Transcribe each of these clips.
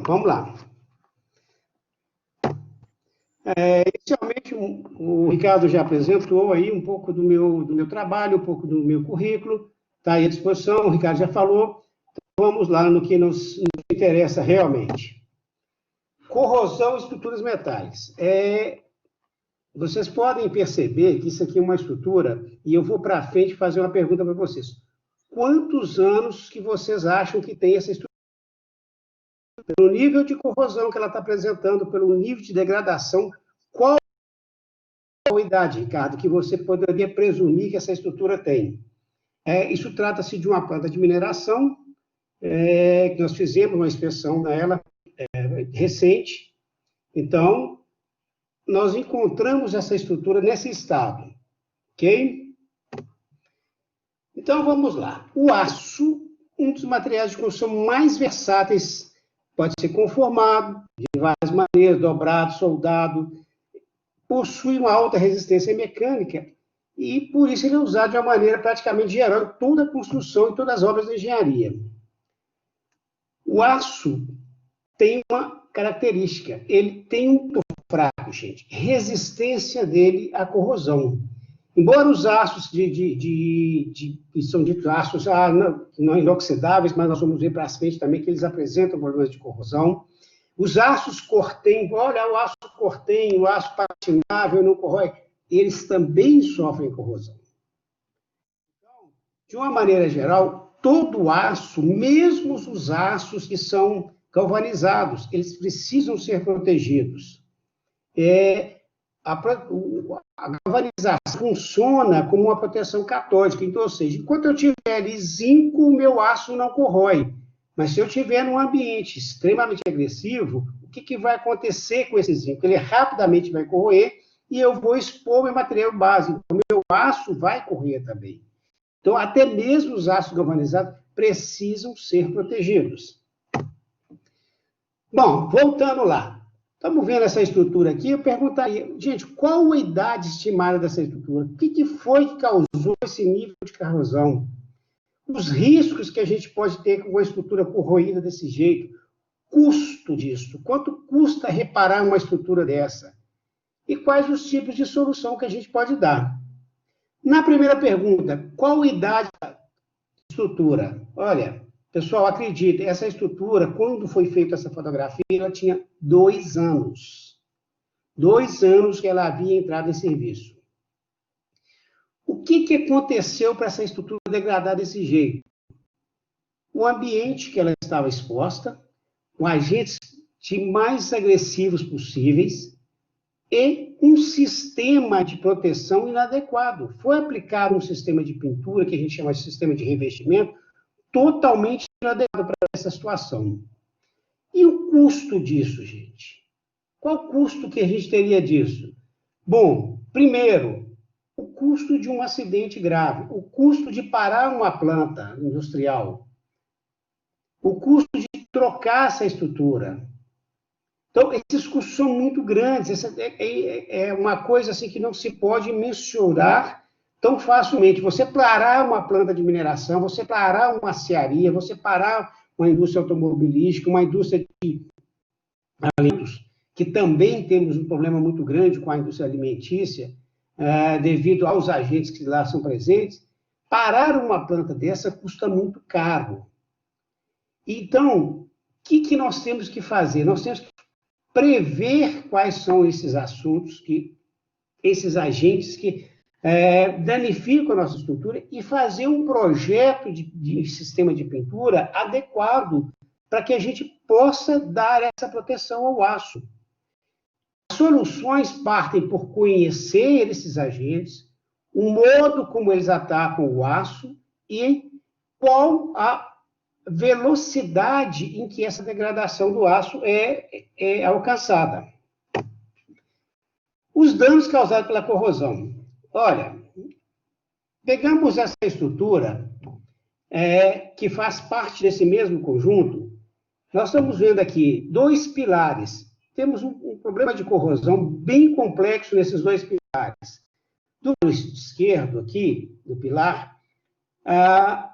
vamos lá. Inicialmente, o Ricardo já apresentou aí um pouco do meu trabalho, um pouco do meu currículo, está aí à disposição, o Ricardo já falou. Então, vamos lá no que nos interessa realmente. Corrosão e estruturas metálicas. Vocês podem perceber que isso aqui é uma estrutura, e eu vou para frente fazer uma pergunta para vocês. Quantos anos que vocês acham que tem essa estrutura? Pelo nível de corrosão que ela está apresentando, pelo nível de degradação, qual a idade, Ricardo, que você poderia presumir que essa estrutura tem? Isso trata-se de uma planta de mineração, que nós fizemos uma inspeção nela recente. Então, nós encontramos essa estrutura nesse estado, ok? Então, vamos lá. O aço, um dos materiais de construção mais versáteis, pode ser conformado de várias maneiras, dobrado, soldado, possui uma alta resistência mecânica e, por isso, ele é usado de uma maneira praticamente geral em toda a construção e todas as obras de engenharia. O aço tem uma característica, ele tem um ponto fraco, gente, resistência dele à corrosão. Embora os aços que são ditos aços não inoxidáveis, mas nós vamos ver para frente também que eles apresentam problemas de corrosão. Os aços cortem, olha, o aço cortem, o aço patinável, não corrói, eles também sofrem corrosão. Então, de uma maneira geral, todo aço, mesmo os aços que são galvanizados, eles precisam ser protegidos. A galvanização funciona como uma proteção catódica. Então, ou seja, enquanto eu tiver ali zinco, o meu aço não corrói. Mas se eu tiver num ambiente extremamente agressivo, o que vai acontecer com esse zinco? Ele rapidamente vai corroer e eu vou expor meu material básico. O meu aço vai correr também. Então, até mesmo os aços galvanizados precisam ser protegidos. Bom, voltando lá. Estamos vendo essa estrutura aqui, eu perguntaria, gente, qual a idade estimada dessa estrutura? O que foi que causou esse nível de corrosão? Os riscos que a gente pode ter com uma estrutura corroída desse jeito, custo disso, quanto custa reparar uma estrutura dessa? E quais os tipos de solução que a gente pode dar? Na primeira pergunta, qual a idade da estrutura? Olha, pessoal, acredite, essa estrutura, quando foi feita essa fotografia, ela tinha 2 anos. 2 anos que ela havia entrado em serviço. O que aconteceu para essa estrutura degradar desse jeito? O ambiente que ela estava exposta, com agentes mais agressivos possíveis e um sistema de proteção inadequado. Foi aplicado um sistema de pintura, que a gente chama de sistema de revestimento, totalmente inadequado para essa situação. E o custo disso, gente? Qual o custo que a gente teria disso? Bom, primeiro, o custo de um acidente grave, o custo de parar uma planta industrial, o custo de trocar essa estrutura. Então, esses custos são muito grandes, é uma coisa assim que não se pode mensurar tão facilmente. Você parar uma planta de mineração, você parar uma aciaria, você parar uma indústria automobilística, uma indústria de alimentos, que também temos um problema muito grande com a indústria alimentícia, devido aos agentes que lá são presentes, parar uma planta dessa custa muito caro. Então, o que nós temos que fazer? Nós temos que prever quais são esses assuntos, esses agentes que danificam a nossa estrutura e fazer um projeto de sistema de pintura adequado para que a gente possa dar essa proteção ao aço. As soluções partem por conhecer esses agentes, o modo como eles atacam o aço e qual a velocidade em que essa degradação do aço é alcançada. Os danos causados pela corrosão. Olha, pegamos essa estrutura que faz parte desse mesmo conjunto, nós estamos vendo aqui 2 pilares. Temos um problema de corrosão bem complexo nesses 2 pilares. Do lado esquerdo aqui, do pilar,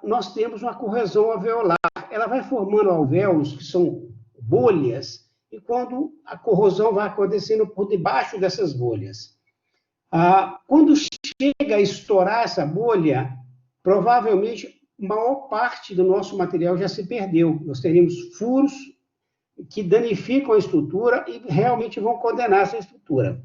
nós temos uma corrosão alveolar. Ela vai formando alvéolos que são bolhas, e quando a corrosão vai acontecendo por debaixo dessas bolhas. Quando chega a estourar essa bolha, provavelmente a maior parte do nosso material já se perdeu. Nós teríamos furos que danificam a estrutura e realmente vão condenar essa estrutura.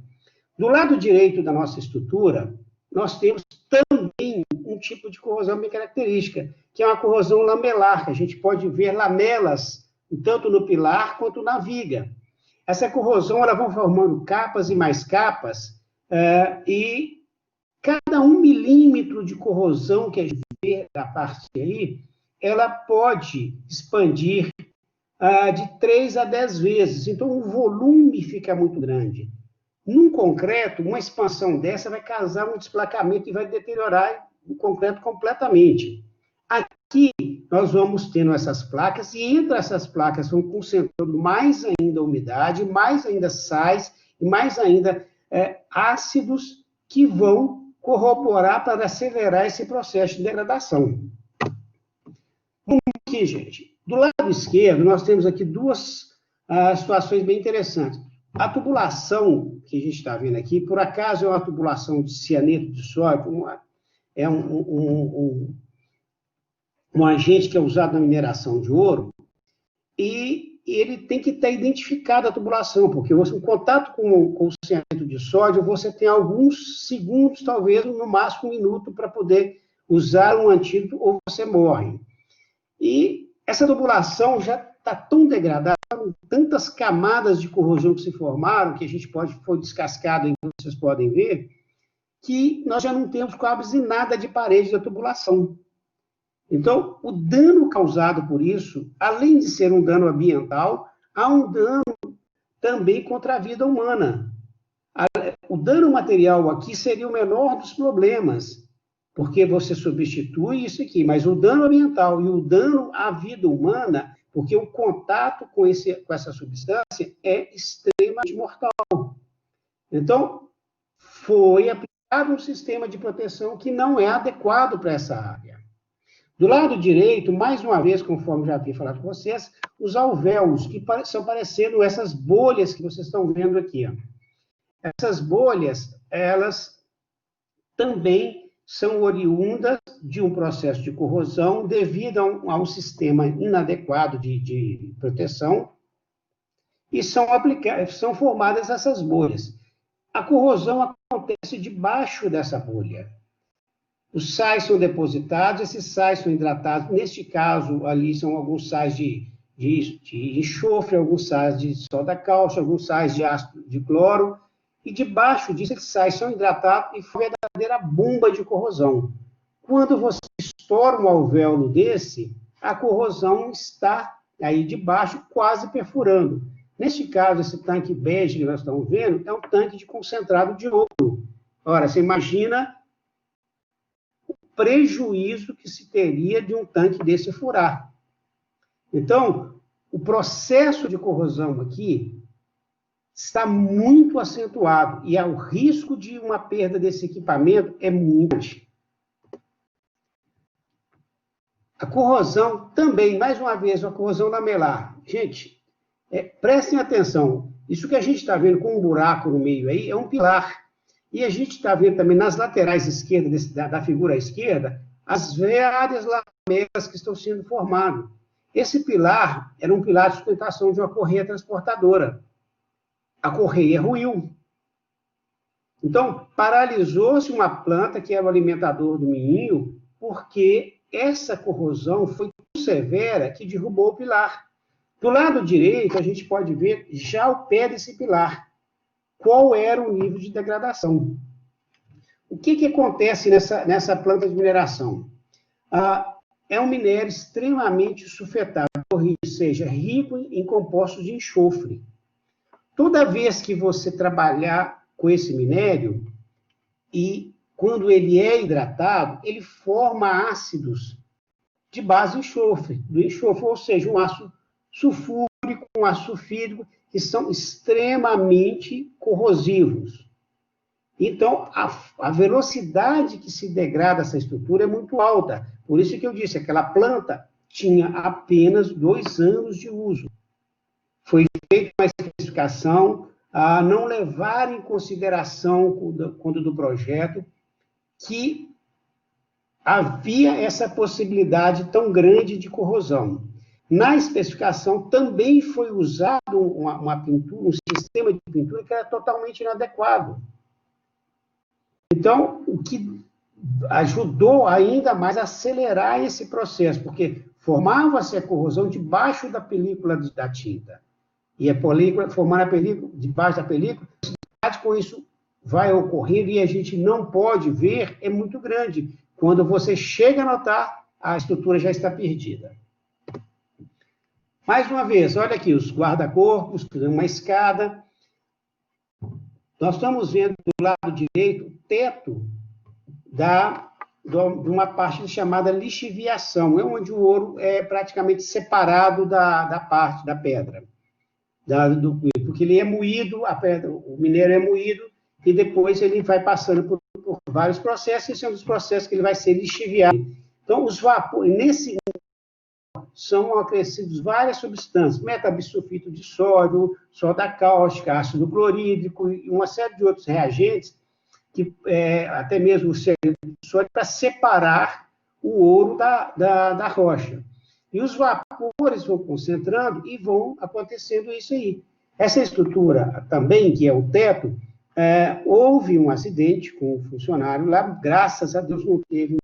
Do lado direito da nossa estrutura, nós temos também um tipo de corrosão bem característica, que é uma corrosão lamelar, que a gente pode ver lamelas tanto no pilar quanto na viga. Essa corrosão, ela vai formando capas e mais capas, e cada 1 milímetro de corrosão que a gente vê da parte aí, ela pode expandir de 3 a 10 vezes. Então, o volume fica muito grande. Num concreto, uma expansão dessa vai causar um desplacamento e vai deteriorar o concreto completamente. Aqui, nós vamos tendo essas placas, e entre essas placas vão concentrando mais ainda umidade, mais ainda sais, e mais ainda ácidos que vão corroborar para acelerar esse processo de degradação. Vamos aqui, gente. Do lado esquerdo, nós temos aqui duas situações bem interessantes. A tubulação que a gente está vendo aqui, por acaso, é uma tubulação de cianeto de sódio, é um agente que é usado na mineração de ouro, e ele tem que ter identificado a tubulação, porque o contato com o cianeto de sódio, você tem alguns segundos, talvez, no máximo 1 minuto, para poder usar um antídoto, ou você morre. E essa tubulação já está tão degradada, tantas camadas de corrosão que se formaram, que a gente foi descascado, vocês podem ver, que nós já não temos quase nada de parede da tubulação. Então, o dano causado por isso, além de ser um dano ambiental, há um dano também contra a vida humana. O dano material aqui seria o menor dos problemas, porque você substitui isso aqui, mas o dano ambiental e o dano à vida humana, porque o contato com essa substância é extremamente mortal. Então, foi aplicado um sistema de proteção que não é adequado para essa área. Do lado direito, mais uma vez, conforme já havia falado com vocês, os alvéolos, que são parecendo essas bolhas que vocês estão vendo aqui. Essas bolhas, elas também são oriundas de um processo de corrosão devido a um sistema inadequado de proteção, e são formadas essas bolhas. A corrosão acontece debaixo dessa bolha. Os sais são depositados, esses sais são hidratados. Neste caso, ali são alguns sais de enxofre, alguns sais de soda cáustica, alguns sais de ácido de cloro, e debaixo disso, esses sais são hidratados e formam uma verdadeira bomba de corrosão. Quando você estoura um alvéolo desse, a corrosão está aí debaixo, quase perfurando. Neste caso, esse tanque bege que nós estamos vendo é um tanque de concentrado de ouro. Ora, você imagina prejuízo que se teria de um tanque desse furar. Então, o processo de corrosão aqui está muito acentuado, e o risco de uma perda desse equipamento é muito grande. A corrosão também, mais uma vez, a corrosão lamelar. Gente, prestem atenção, isso que a gente está vendo com um buraco no meio aí é um pilar. E a gente está vendo também nas laterais esquerdas da figura esquerda as várias lamelas que estão sendo formadas. Esse pilar era um pilar de sustentação de uma correia transportadora. A correia ruiu. Então, paralisou-se uma planta que era o alimentador do moinho, porque essa corrosão foi tão severa que derrubou o pilar. Do lado direito, a gente pode ver já o pé desse pilar. Qual era o nível de degradação? O que acontece nessa planta de mineração? É um minério extremamente sulfetado, ou seja, rico em compostos de enxofre. Toda vez que você trabalhar com esse minério, e quando ele é hidratado, ele forma ácidos de base enxofre, ou seja, um ácido sulfúrico, um ácido sulfídrico, que são extremamente corrosivos. Então, a velocidade que se degrada essa estrutura é muito alta. Por isso que eu disse, aquela planta tinha apenas 2 anos de uso. foi feita uma especificação a não levar em consideração, quando do projeto, que havia essa possibilidade tão grande de corrosão. Na especificação também foi usado uma pintura, um sistema de pintura que era totalmente inadequado. Então, o que ajudou ainda mais a acelerar esse processo, porque formava-se a corrosão debaixo da película da tinta. E a película, formando a película, debaixo da película, com isso vai ocorrendo e a gente não pode ver, é muito grande. Quando você chega a notar, a estrutura já está perdida. Mais uma vez, olha aqui, os guarda-corpos, uma escada. Nós estamos vendo do lado direito o teto de uma parte chamada lixiviação, é onde o ouro é praticamente separado da parte da pedra. Porque ele é moído, a pedra, o minério é moído, e depois ele vai passando por vários processos, e esse é um dos processos que ele vai ser lixiviado. Então, os vapores, nesse são acrescidos várias substâncias, metabisulfito de sódio, soda cáustica, ácido clorídrico e uma série de outros reagentes, que até mesmo o sódio, para separar o ouro da rocha. E os vapores vão concentrando e vão acontecendo isso aí. Essa estrutura também, que é o teto, houve um acidente com um funcionário lá, graças a Deus não teve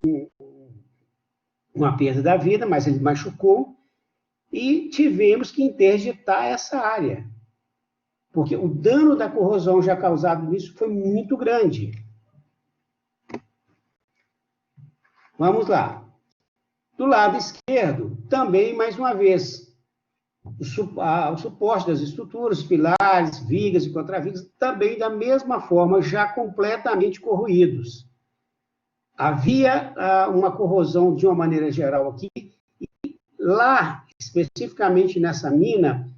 uma perda da vida, mas ele machucou, e tivemos que interditar essa área, porque o dano da corrosão já causado nisso foi muito grande. Vamos lá. Do lado esquerdo, também, mais uma vez, o suporte das estruturas, pilares, vigas e contravigas, também da mesma forma, já completamente corroídos. Havia uma corrosão de uma maneira geral aqui, e lá, especificamente nessa mina,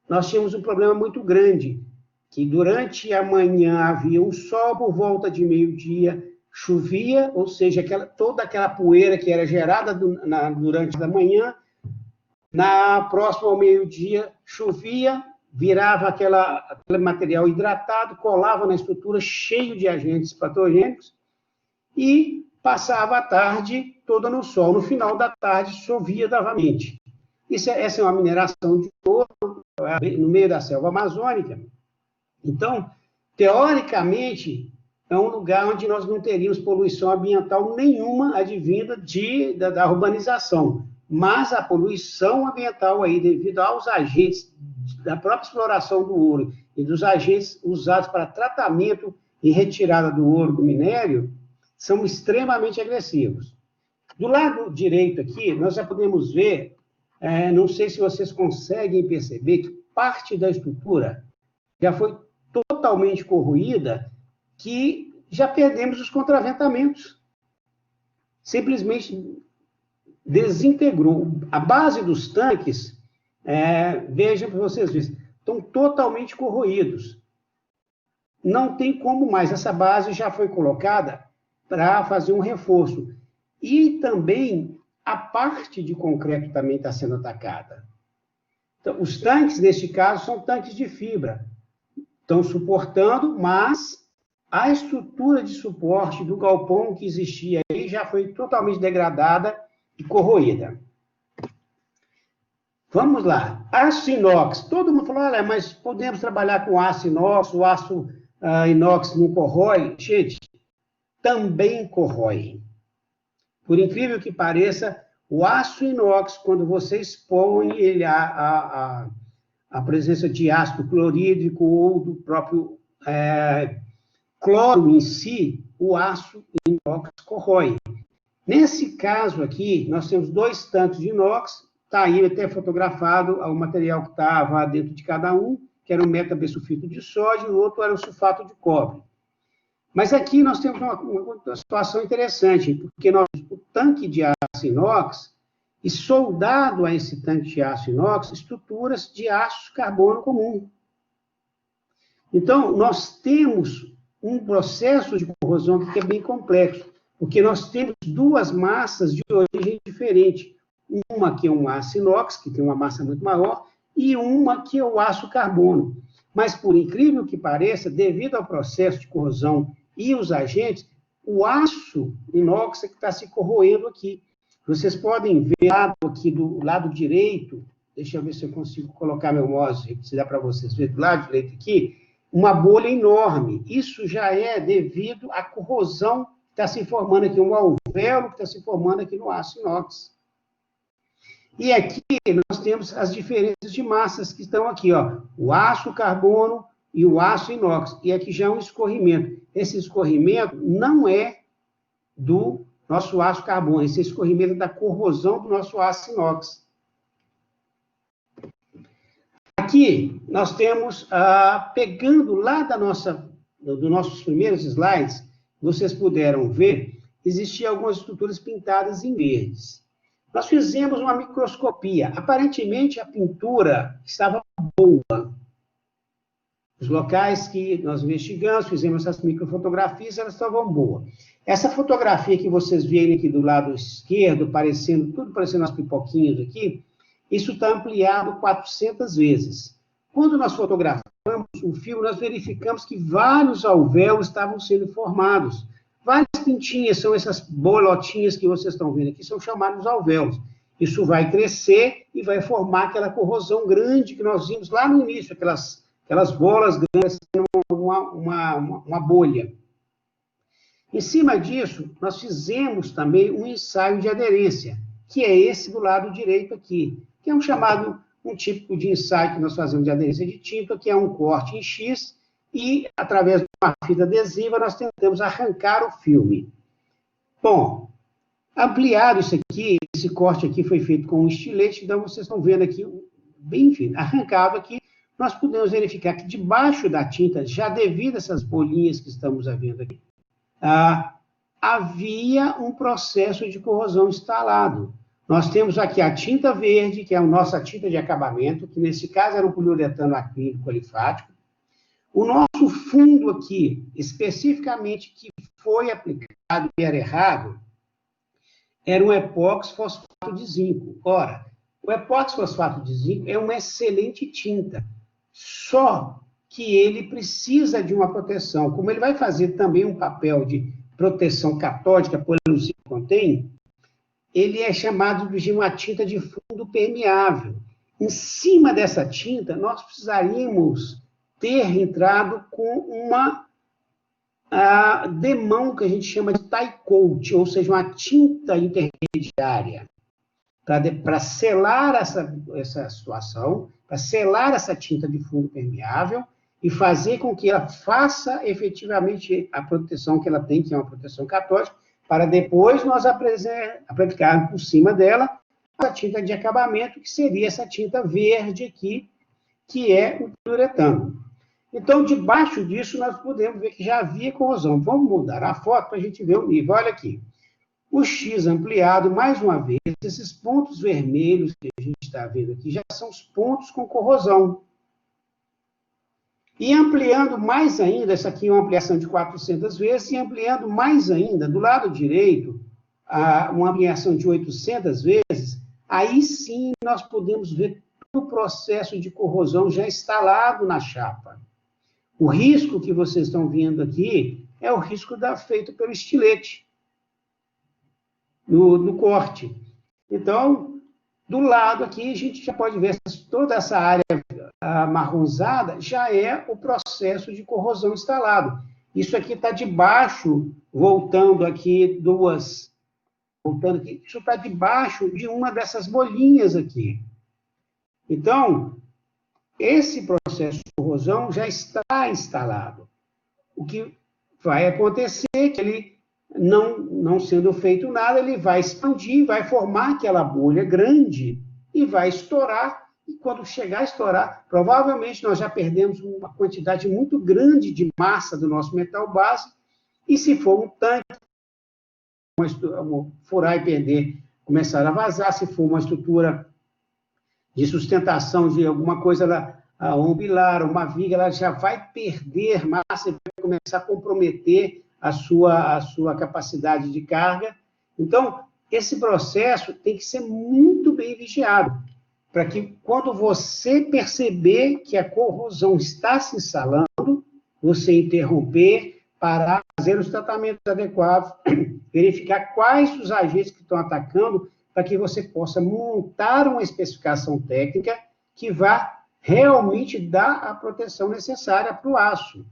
nós tínhamos um problema muito grande, que durante a manhã havia um sol, por volta de meio-dia, chovia, ou seja, toda aquela poeira que era gerada durante a manhã, próximo ao meio-dia, chovia, virava aquele material hidratado, colava na estrutura, cheio de agentes patogênicos, e passava a tarde toda no sol. No final da tarde, chovia novamente. Essa é uma mineração de ouro no meio da selva amazônica. Então, teoricamente, é um lugar onde nós não teríamos poluição ambiental nenhuma advinda da urbanização. Mas a poluição ambiental aí, devido aos agentes da própria exploração do ouro e dos agentes usados para tratamento e retirada do ouro do minério, são extremamente agressivos. Do lado direito aqui, nós já podemos ver, não sei se vocês conseguem perceber, que parte da estrutura já foi totalmente corroída, que já perdemos os contraventamentos. Simplesmente desintegrou. A base dos tanques, vejam para vocês verem, estão totalmente corroídos. Não tem como mais. Essa base já foi colocada para fazer um reforço. E também a parte de concreto também está sendo atacada. Então, os tanques, neste caso, são tanques de fibra. Estão suportando, mas a estrutura de suporte do galpão que existia aí já foi totalmente degradada e corroída. Vamos lá. Aço inox. Todo mundo falou, olha, mas podemos trabalhar com aço inox, o aço inox não corrói? Gente, também corrói. Por incrível que pareça, o aço inox, quando você expõe ele à presença de ácido clorídrico ou do próprio cloro em si, o aço inox corrói. Nesse caso aqui, nós temos 2 tanques de inox, está aí até fotografado o material que estava dentro de cada um, que era o metabisulfito de sódio, e o outro era o sulfato de cobre. Mas aqui nós temos uma situação interessante, porque o tanque de aço inox, e soldado a esse tanque de aço inox, estruturas de aço carbono comum. Então, nós temos um processo de corrosão que é bem complexo, porque nós temos 2 massas de origem diferente. Uma que é um aço inox, que tem uma massa muito maior, e uma que é o aço carbono. Mas, por incrível que pareça, devido ao processo de corrosão e os agentes, o aço inox é que está se corroendo aqui. Vocês podem ver aqui do lado direito, deixa eu ver se eu consigo colocar meu mouse, se dá para vocês verem, do lado direito aqui, uma bolha enorme. Isso já é devido à corrosão que está se formando aqui, um alvéolo que está se formando aqui no aço inox. E aqui nós temos as diferenças de massas que estão aqui, ó, o aço carbono e o aço inox. E aqui já é um escorrimento. Esse escorrimento não é do nosso aço carbono, esse escorrimento é da corrosão do nosso aço inox. Aqui nós temos, pegando lá dos nossos primeiros slides, vocês puderam ver, existiam algumas estruturas pintadas em verdes. Nós fizemos uma microscopia. Aparentemente, a pintura estava boa. Os locais que nós investigamos, fizemos essas microfotografias, elas estavam boas. Essa fotografia que vocês veem aqui do lado esquerdo, tudo parecendo as pipoquinhas aqui, isso está ampliado 400 vezes. Quando nós fotografamos o filme, nós verificamos que vários alvéolos estavam sendo formados. Várias pintinhas, são essas bolotinhas que vocês estão vendo aqui, são chamados alvéolos. Isso vai crescer e vai formar aquela corrosão grande que nós vimos lá no início, aquelas bolas grandes, uma bolha. Em cima disso, nós fizemos também um ensaio de aderência, que é esse do lado direito aqui, que é um típico de ensaio que nós fazemos de aderência de tinta, que é um corte em X, e, através de uma fita adesiva, nós tentamos arrancar o filme. Bom, ampliado isso aqui, esse corte aqui foi feito com um estilete, então vocês estão vendo aqui, bem fino, arrancado aqui, nós podemos verificar que debaixo da tinta, já devido a essas bolinhas que estamos vendo aqui, havia um processo de corrosão instalado. Nós temos aqui a tinta verde, que é a nossa tinta de acabamento, que nesse caso era um poliuretano acrílico alifático. O nosso fundo aqui, especificamente, que foi aplicado e era errado, era um epóxi fosfato de zinco. Ora, o epóxi fosfato de zinco é uma excelente tinta, só que ele precisa de uma proteção. Como ele vai fazer também um papel de proteção catódica, pelo zinco que contém, ele é chamado de uma tinta de fundo permeável. Em cima dessa tinta, nós precisaríamos ter entrado com uma demão que a gente chama de tie coat, ou seja, uma tinta intermediária, para selar essa situação, para selar essa tinta de fundo permeável e fazer com que ela faça efetivamente a proteção que ela tem, que é uma proteção catódica, para depois nós aplicarmos por cima dela a tinta de acabamento, que seria essa tinta verde aqui, que é o poliuretano. Então, debaixo disso, nós podemos ver que já havia corrosão. Vamos mudar a foto para a gente ver o nível. Olha aqui. O X ampliado, mais uma vez, esses pontos vermelhos que a gente está vendo aqui já são os pontos com corrosão. E ampliando mais ainda, essa aqui é uma ampliação de 400 vezes, e ampliando mais ainda, do lado direito, uma ampliação de 800 vezes, aí sim nós podemos ver todo o processo de corrosão já instalado na chapa. O risco que vocês estão vendo aqui é o risco feito pelo estilete, no corte. Então, do lado aqui, a gente já pode ver toda essa área amarronzada, já é o processo de corrosão instalado. Isso aqui está debaixo, voltando aqui, isso está debaixo de uma dessas bolinhas aqui. Então, esse processo de corrosão já está instalado. O que vai acontecer é que ele, não sendo feito nada, ele vai expandir, vai formar aquela bolha grande e vai estourar. E quando chegar a estourar, provavelmente nós já perdemos uma quantidade muito grande de massa do nosso metal base. E se for um tanque, furar e perder, começar a vazar. Se for uma estrutura de sustentação de alguma coisa, um pilar, uma viga, ela já vai perder massa e vai começar a comprometer a sua capacidade de carga. Então, esse processo tem que ser muito bem vigiado. para que, quando você perceber que a corrosão está se instalando, você interromper, parar, fazer os tratamentos adequados, verificar quais os agentes que estão atacando, para que você possa montar uma especificação técnica que vá realmente dar a proteção necessária para o aço.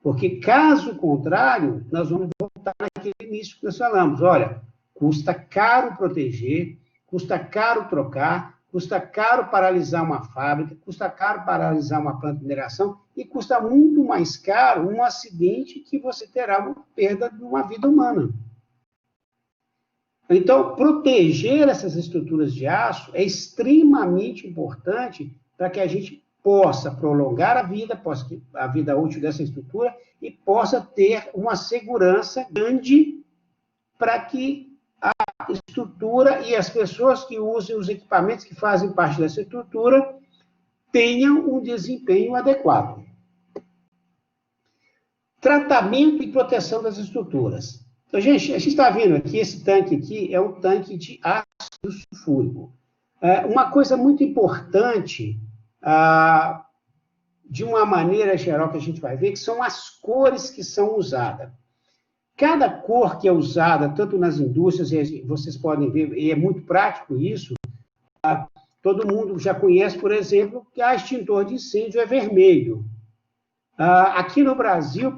Porque, caso contrário, nós vamos voltar naquele início que nós falamos. Olha, custa caro proteger, custa caro trocar, custa caro paralisar uma fábrica, custa caro paralisar uma planta de mineração e custa muito mais caro um acidente que você terá uma perda de uma vida humana. Então, proteger essas estruturas de aço é extremamente importante para que a gente possa prolongar a vida útil dessa estrutura e possa ter uma segurança grande para que a estrutura e as pessoas que usem os equipamentos que fazem parte dessa estrutura tenham um desempenho adequado. Tratamento e proteção das estruturas. Então, gente, a gente está vendo aqui, esse tanque aqui é um tanque de ácido sulfúrico. Uma coisa muito importante, de uma maneira geral que a gente vai ver, que são as cores que são usadas. Cada cor que é usada, tanto nas indústrias, e vocês podem ver, e é muito prático isso, todo mundo já conhece, por exemplo, que a extintor de incêndio é vermelho. Aqui no Brasil,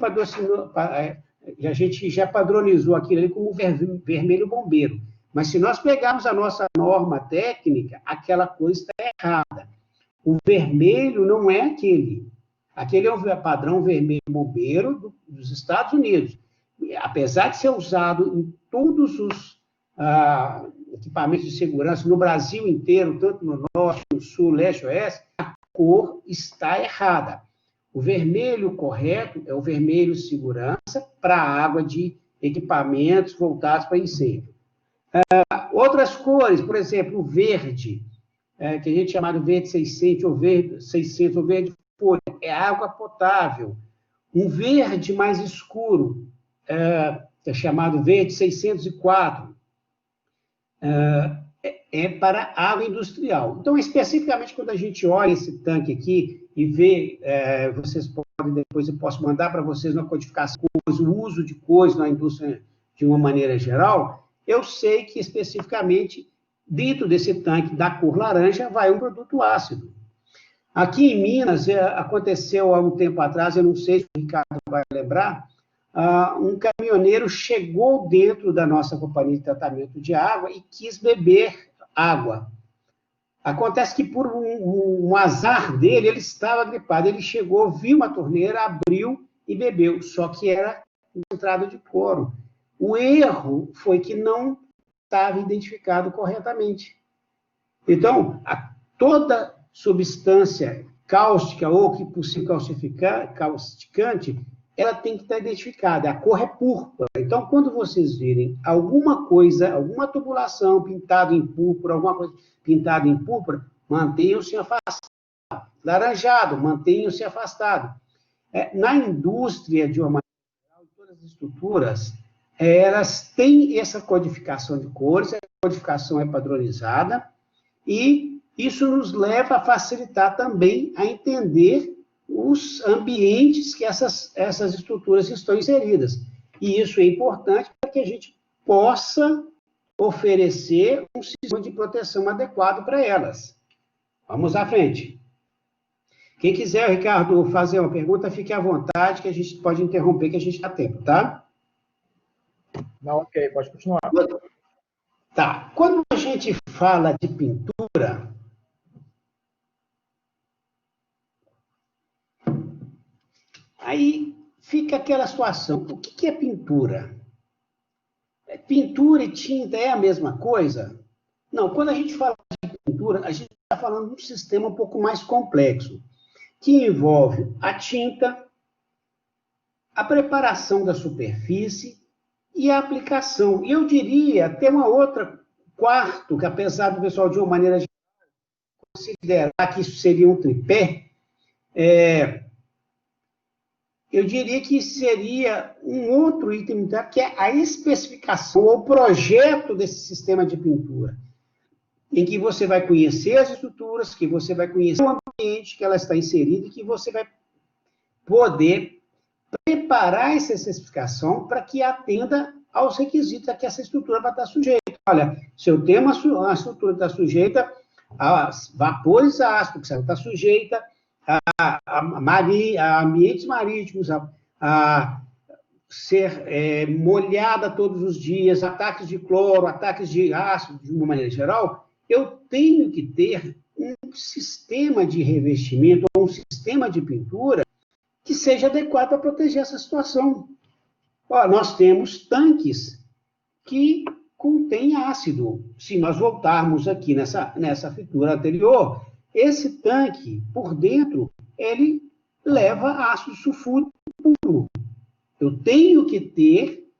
a gente já padronizou aquilo ali como vermelho bombeiro. Mas se nós pegarmos a nossa norma técnica, aquela coisa está errada. O vermelho não é aquele. Aquele é o padrão vermelho bombeiro dos Estados Unidos. Apesar de ser usado em todos os equipamentos de segurança, no Brasil inteiro, tanto no norte, no sul, leste, oeste, a cor está errada. O vermelho correto é o vermelho segurança para a água de equipamentos voltados para incêndio. Outras cores, por exemplo, o verde, que a gente chama de verde 600 ou verde folha, é água potável. Um verde mais escuro, é chamado verde 604, é para água industrial. Então, especificamente, quando a gente olha esse tanque aqui e vê, vocês podem, depois eu posso mandar para vocês uma codificação, o uso de cores na indústria de uma maneira geral, eu sei que, especificamente, dentro desse tanque da cor laranja, vai um produto ácido. Aqui em Minas, aconteceu há um tempo atrás, eu não sei se o Ricardo vai lembrar, um caminhoneiro chegou dentro da nossa companhia de tratamento de água e quis beber água. Acontece que, por um azar dele, ele estava gripado. Ele chegou, viu uma torneira, abriu e bebeu, só que era concentrado de cloro. O erro foi que não estava identificado corretamente. Então, toda substância cáustica ou que possível causticante, ela tem que estar identificada. A cor é púrpura. Então, quando vocês virem alguma coisa, alguma tubulação pintada em púrpura, alguma coisa pintada em púrpura, mantenham-se afastados. Laranjado, mantenham-se afastados. Na indústria, de uma maneira geral, todas as estruturas, elas têm essa codificação de cores, a codificação é padronizada, e isso nos leva a facilitar também a entender os ambientes que essas estruturas estão inseridas. E isso é importante para que a gente possa oferecer um sistema de proteção adequado para elas. Vamos à frente. Quem quiser, Ricardo, fazer uma pergunta, fique à vontade, que a gente pode interromper, que a gente está a tempo, tá? Não, ok, pode continuar. Tá. Quando a gente fala de pintura, aí fica aquela situação. O que é pintura? Pintura e tinta é a mesma coisa? Não, quando a gente fala de pintura, a gente está falando de um sistema um pouco mais complexo, que envolve a tinta, a preparação da superfície e a aplicação. E eu diria até uma outra, quarto, que apesar do pessoal de uma maneira geral considerar que isso seria um tripé, eu diria que seria um outro item, que é a especificação, ou projeto desse sistema de pintura. em que você vai conhecer as estruturas, que você vai conhecer o ambiente que ela está inserida e que você vai poder preparar essa especificação para que atenda aos requisitos a que essa estrutura vai estar sujeita. Olha, se eu tenho uma estrutura que está sujeita a vapores ácidos, que ela está sujeita a ambientes marítimos, a ser molhada todos os dias, ataques de cloro, ataques de ácido, de uma maneira geral, eu tenho que ter um sistema de revestimento, ou um sistema de pintura que seja adequado para proteger essa situação. Ó, nós temos tanques que contêm ácido. Se nós voltarmos aqui nessa figura anterior, esse tanque, por dentro, ele leva ácido sulfúrico puro. Eu tenho que ter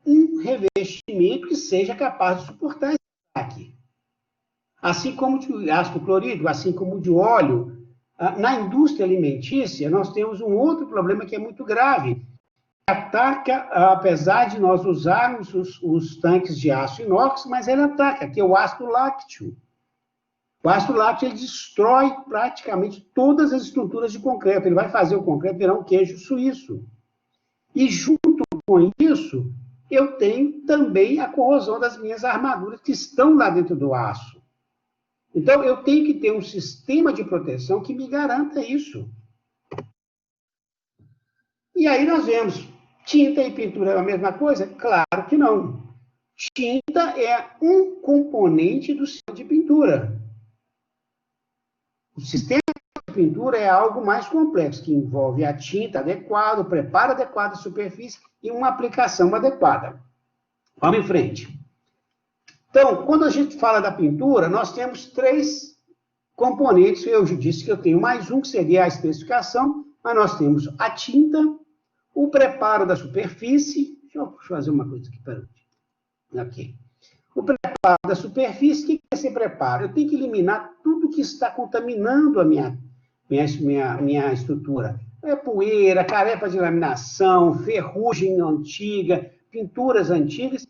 um revestimento que seja capaz de suportar esse ataque. Assim como de ácido clorídrico, assim como de óleo. Na indústria alimentícia, nós temos um outro problema que é muito grave. Ataca, apesar de nós usarmos os tanques de aço inox, mas ele ataca, que é o ácido lácteo. O ácido lácteo ele destrói praticamente todas as estruturas de concreto. Ele vai fazer o concreto virar um queijo suíço. E junto com isso, eu tenho também a corrosão das minhas armaduras que estão lá dentro do aço. Então, eu tenho que ter um sistema de proteção que me garanta isso. E aí nós vemos, tinta e pintura é a mesma coisa? Claro que não. Tinta é um componente do sistema de pintura. O sistema de pintura é algo mais complexo, que envolve a tinta adequada, o preparo adequado da superfície e uma aplicação adequada. Vamos em frente. Então, quando a gente fala da pintura, nós temos 3 componentes. Eu já disse que eu tenho mais um, que seria a especificação, mas nós temos a tinta, o preparo da superfície. Deixa eu fazer uma coisa aqui, peraí. Aqui. O preparo da superfície, o que é esse preparo? Eu tenho que eliminar tudo que está contaminando a minha estrutura. Poeira, carepa de laminação, ferrugem antiga, pinturas antigas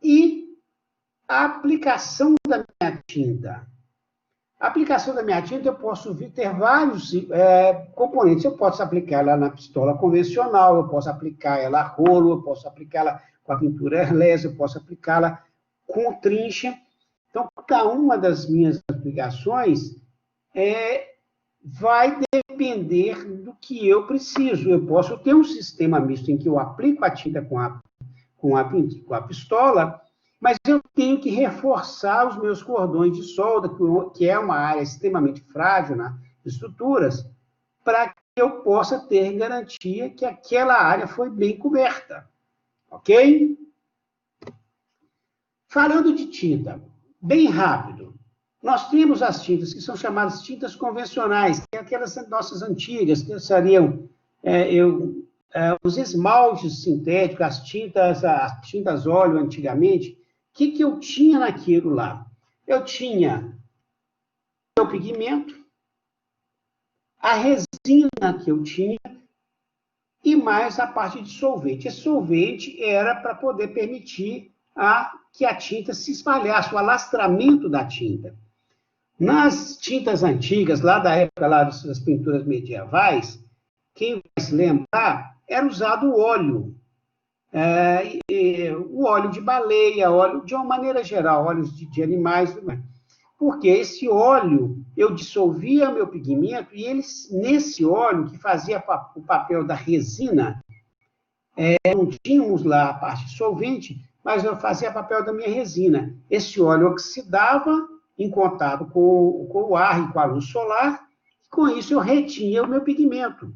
e a aplicação da minha tinta. A aplicação da minha tinta, eu posso ter vários componentes. Eu posso aplicar ela na pistola convencional, eu posso aplicar ela a rolo, eu posso aplicá-la com a pintura airless, eu posso aplicá-la com trincha. Então, cada uma das minhas aplicações vai depender do que eu preciso. Eu posso ter um sistema misto em que eu aplico a tinta com a pistola, mas eu tenho que reforçar os meus cordões de solda, que é uma área extremamente frágil nas estruturas, para que eu possa ter garantia que aquela área foi bem coberta. Ok? Falando de tinta, bem rápido, nós temos as tintas que são chamadas tintas convencionais, que é aquelas nossas antigas, que seriam os esmaltes sintéticos, as tintas óleo antigamente. O que eu tinha naquilo lá? Eu tinha o pigmento, a resina que eu tinha e mais a parte de solvente. Esse solvente era para poder permitir que a tinta se espalhasse, o alastramento da tinta. Nas tintas antigas, lá da época das pinturas medievais, quem vai se lembrar, era usado o óleo. O óleo de baleia, óleo de uma maneira geral, óleos de animais, porque esse óleo, eu dissolvia meu pigmento e nesse óleo, que fazia o papel da resina, não tínhamos lá a parte solvente, mas eu fazia papel da minha resina. Esse óleo oxidava em contato com o ar e com a luz solar, e com isso eu retinha o meu pigmento.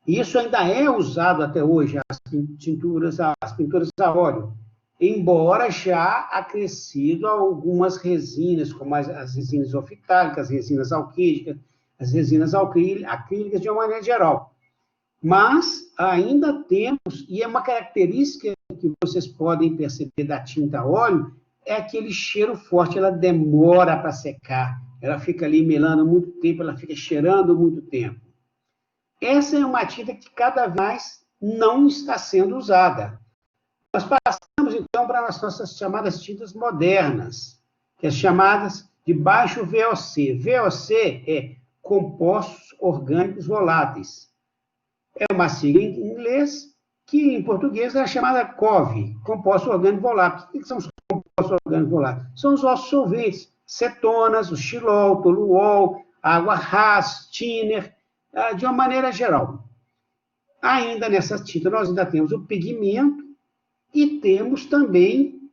Isso ainda é usado até hoje, as pinturas a óleo, embora já acrescido algumas resinas, como as resinas ofitálicas, as resinas alquídicas, as resinas acrílicas de uma maneira geral. Mas ainda temos, e é uma característica que vocês podem perceber da tinta a óleo, é aquele cheiro forte, ela demora para secar, ela fica ali melando muito tempo, ela fica cheirando muito tempo. Essa é uma tinta que cada vez mais não está sendo usada. Nós passamos, então, para as nossas chamadas tintas modernas. que é chamadas de baixo VOC. VOC é compostos orgânicos voláteis. É uma sigla em inglês que, em português, é chamada COV, compostos orgânicos voláteis. O que são os compostos orgânicos voláteis? São os ossos solventes, cetonas, o xilol, toluol, água ras, thinner, de uma maneira geral. Ainda nessa tinta, nós ainda temos o pigmento e temos também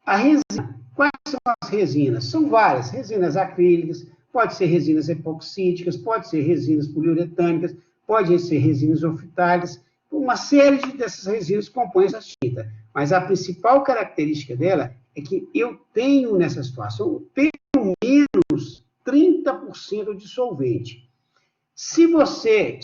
a resina. Quais são as resinas? São várias. Resinas acrílicas, pode ser resinas epoxídicas, pode ser resinas poliuretânicas, pode ser resinas orfitálicas. Uma série dessas resinas compõem essa tinta. Mas a principal característica dela é que eu tenho nessa situação pelo menos 30% de solvente. Se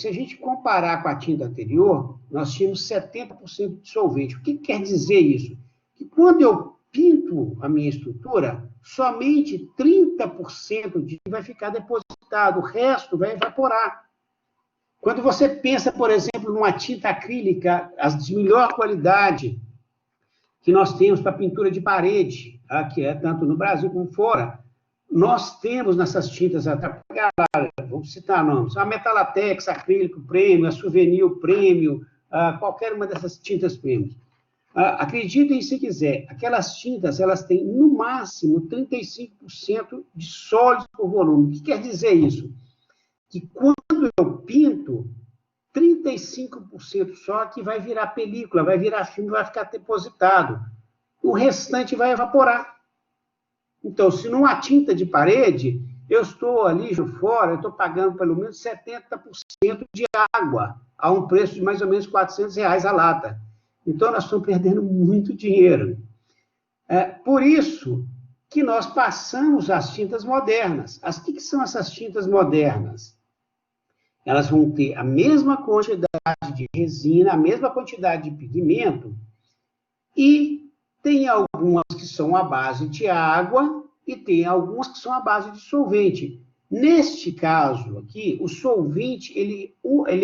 a gente comparar com a tinta anterior, nós tínhamos 70% de solvente. O que quer dizer isso? Que quando eu pinto a minha estrutura, somente 30% vai ficar depositado, o resto vai evaporar. Quando você pensa, por exemplo, numa tinta acrílica, as de melhor qualidade que nós temos para pintura de parede, que é tanto no Brasil como fora, nós temos nessas tintas, vamos citar nomes, a Metalatex, acrílico prêmio, a Souvenir prêmio, qualquer uma dessas tintas prêmios. Acreditem se quiser, aquelas tintas, elas têm no máximo 35% de sólidos por volume. O que quer dizer isso? Que quando eu pinto, 35% só que vai virar película, vai virar filme, vai ficar depositado. O restante vai evaporar. Então, se numa tinta de parede, eu estou ali fora, eu estou pagando pelo menos 70% de água, a um preço de mais ou menos R$400 a lata. Então, nós estamos perdendo muito dinheiro. Por isso que nós passamos às tintas modernas. O que são essas tintas modernas? Elas vão ter a mesma quantidade de resina, a mesma quantidade de pigmento, e tem algumas que são à base de água e tem algumas que são à base de solvente. Neste caso aqui, o solvente ele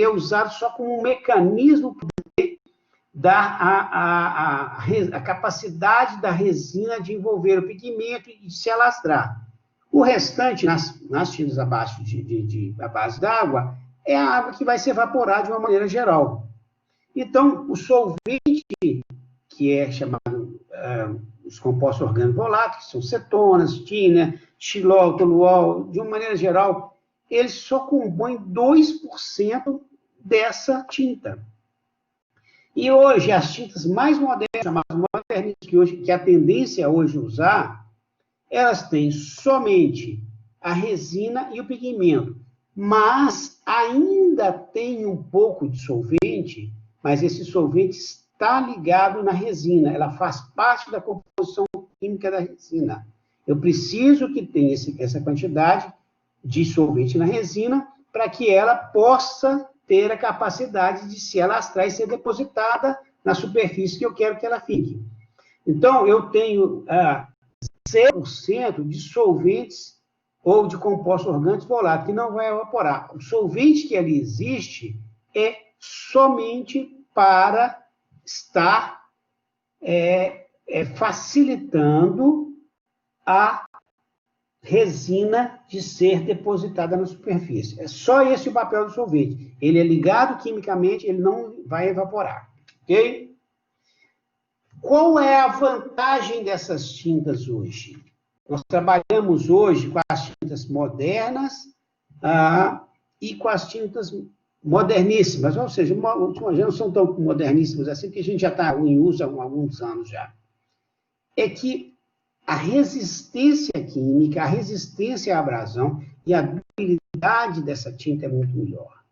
é usado só como um mecanismo para dar a capacidade da resina de envolver o pigmento e de se alastrar. O restante, nas tintas à base d'água, é a água que vai se evaporar de uma maneira geral. Então, o solvente, que é chamado os compostos orgânicos voláteis, que são cetonas, thinner, xilol, toluol, de uma maneira geral, eles só compõem 2% dessa tinta. E hoje, as tintas mais modernas, chamadas modernistas, que a tendência hoje é usar, elas têm somente a resina e o pigmento, mas ainda tem um pouco de solvente, mas esse solvente está ligado na resina, ela faz parte da composição química da resina. Eu preciso que tenha essa quantidade de solvente na resina para que ela possa ter a capacidade de se alastrar e ser depositada na superfície que eu quero que ela fique. Então, eu tenho 0% de solventes ou de compostos orgânicos voláteis, que não vai evaporar. O solvente que ali existe é somente para estar facilitando a resina de ser depositada na superfície. É só esse o papel do solvente. Ele é ligado quimicamente, ele não vai evaporar. Ok? Qual é a vantagem dessas tintas hoje? Nós trabalhamos hoje com as tintas modernas e com as tintas moderníssimas, ou seja, já não são tão moderníssimas assim, porque a gente já está em uso há alguns anos já. É que a resistência química, a resistência à abrasão e a durabilidade dessa tinta é muito melhor.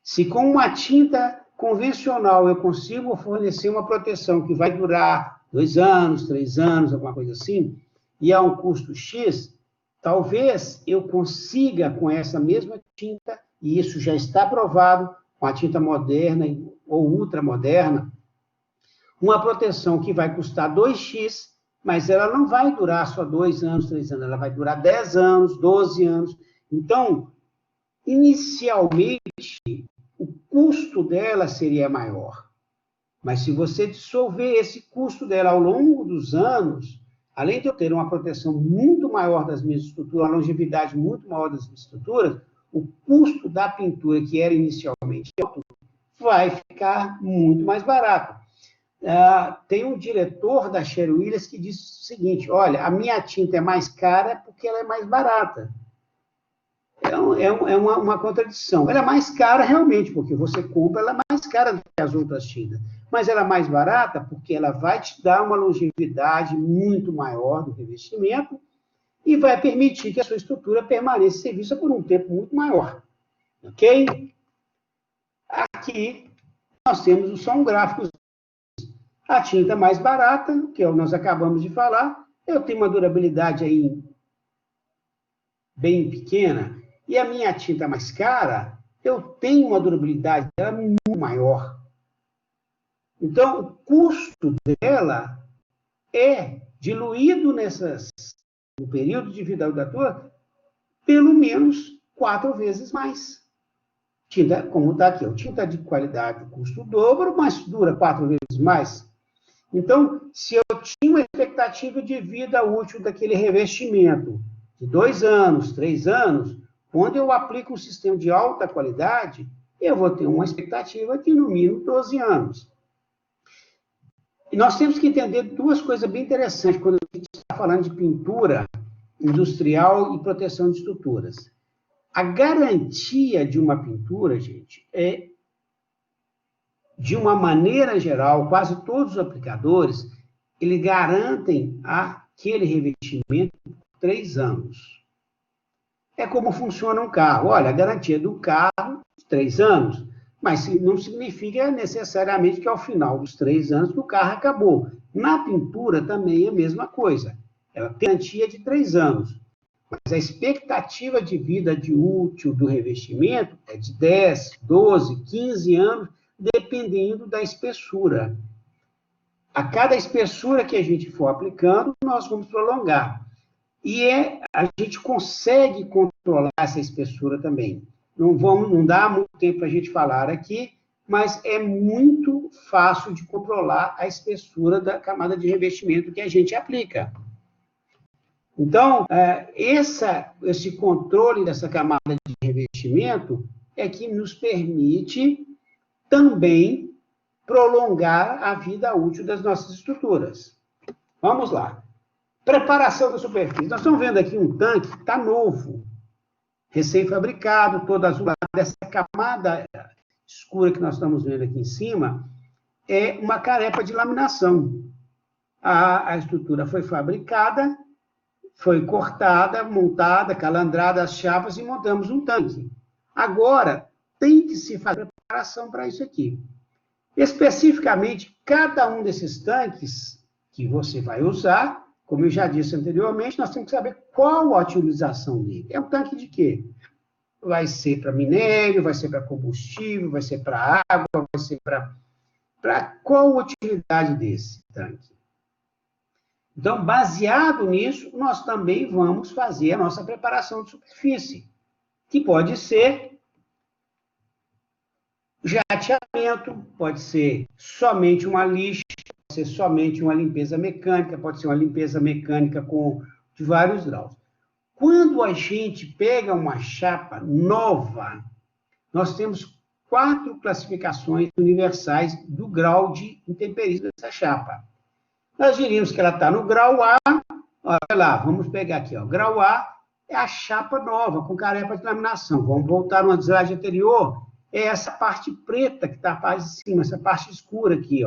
Se com uma tinta convencional eu consigo fornecer uma proteção que vai durar 2 anos, 3 anos, alguma coisa assim, e a um custo X, talvez eu consiga com essa mesma tinta, e isso já está provado com a tinta moderna ou ultramoderna, uma proteção que vai custar 2x, mas ela não vai durar só 2 anos, 3 anos, ela vai durar 10 anos, 12 anos. Então, inicialmente, o custo dela seria maior. Mas se você dissolver esse custo dela ao longo dos anos, além de eu ter uma proteção muito maior das minhas estruturas, uma longevidade muito maior das minhas estruturas, o custo da pintura, que era inicialmente alto, vai ficar muito mais barato. Tem um diretor da Sherwin-Williams que disse o seguinte: olha, a minha tinta é mais cara porque ela é mais barata. É uma contradição. Ela é mais cara realmente, porque você compra, ela é mais cara do que as outras tintas. Mas ela é mais barata porque ela vai te dar uma longevidade muito maior do revestimento e vai permitir que a sua estrutura permaneça em serviço por um tempo muito maior. Ok? Aqui nós temos só um gráfico. A tinta mais barata, que nós acabamos de falar, eu tenho uma durabilidade aí bem pequena, e a minha tinta mais cara, eu tenho uma durabilidade dela muito maior. Então, o custo dela é diluído no período de vida da tua, pelo menos 4 vezes mais. Tinta, como está aqui, tinta de qualidade, custo dobro, mas dura 4 vezes mais. Então, se eu tinha uma expectativa de vida útil daquele revestimento de 2 anos, 3 anos, quando eu aplico um sistema de alta qualidade, eu vou ter uma expectativa de, no mínimo, 12 anos. E nós temos que entender 2 coisas bem interessantes quando a gente está falando de pintura industrial e proteção de estruturas. A garantia de uma pintura, gente, é, de uma maneira geral, quase todos os aplicadores, eles garantem aquele revestimento por 3 anos. É como funciona um carro. Olha, a garantia do carro, 3 anos, mas não significa necessariamente que ao final dos 3 anos o carro acabou. Na pintura também é a mesma coisa. Ela tem garantia de 3 anos, mas a expectativa de vida útil do revestimento é de 10, 12, 15 anos, dependendo da espessura. A cada espessura que a gente for aplicando, nós vamos prolongar. E a gente consegue controlar essa espessura também. Não dá muito tempo para a gente falar aqui, mas é muito fácil de controlar a espessura da camada de revestimento que a gente aplica. Então, esse controle dessa camada de revestimento é que nos permite também prolongar a vida útil das nossas estruturas. Vamos lá. Preparação da superfície. Nós estamos vendo aqui um tanque que está novo, recém-fabricado, todo azulado. Essa camada escura que nós estamos vendo aqui em cima é uma carepa de laminação. A estrutura foi fabricada, foi cortada, montada, calandrada as chapas e montamos um tanque. Agora, tem que se fazer preparação para isso aqui. Especificamente, cada um desses tanques que você vai usar, como eu já disse anteriormente, nós temos que saber qual a utilização dele. É um tanque de quê? Vai ser para minério, vai ser para combustível, vai ser para água, vai ser para qual a utilidade desse tanque? Então, baseado nisso, nós também vamos fazer a nossa preparação de superfície, que pode ser jateamento, pode ser somente uma lixa, pode ser somente uma limpeza mecânica, pode ser uma limpeza mecânica de vários graus. Quando a gente pega uma chapa nova, nós temos 4 classificações universais do grau de intemperismo dessa chapa. Nós diríamos que ela está no grau A. Olha lá, vamos pegar aqui. Grau A é a chapa nova, com carepa de laminação. Vamos voltar numa slide anterior. É essa parte preta que está a parte de cima, essa parte escura aqui.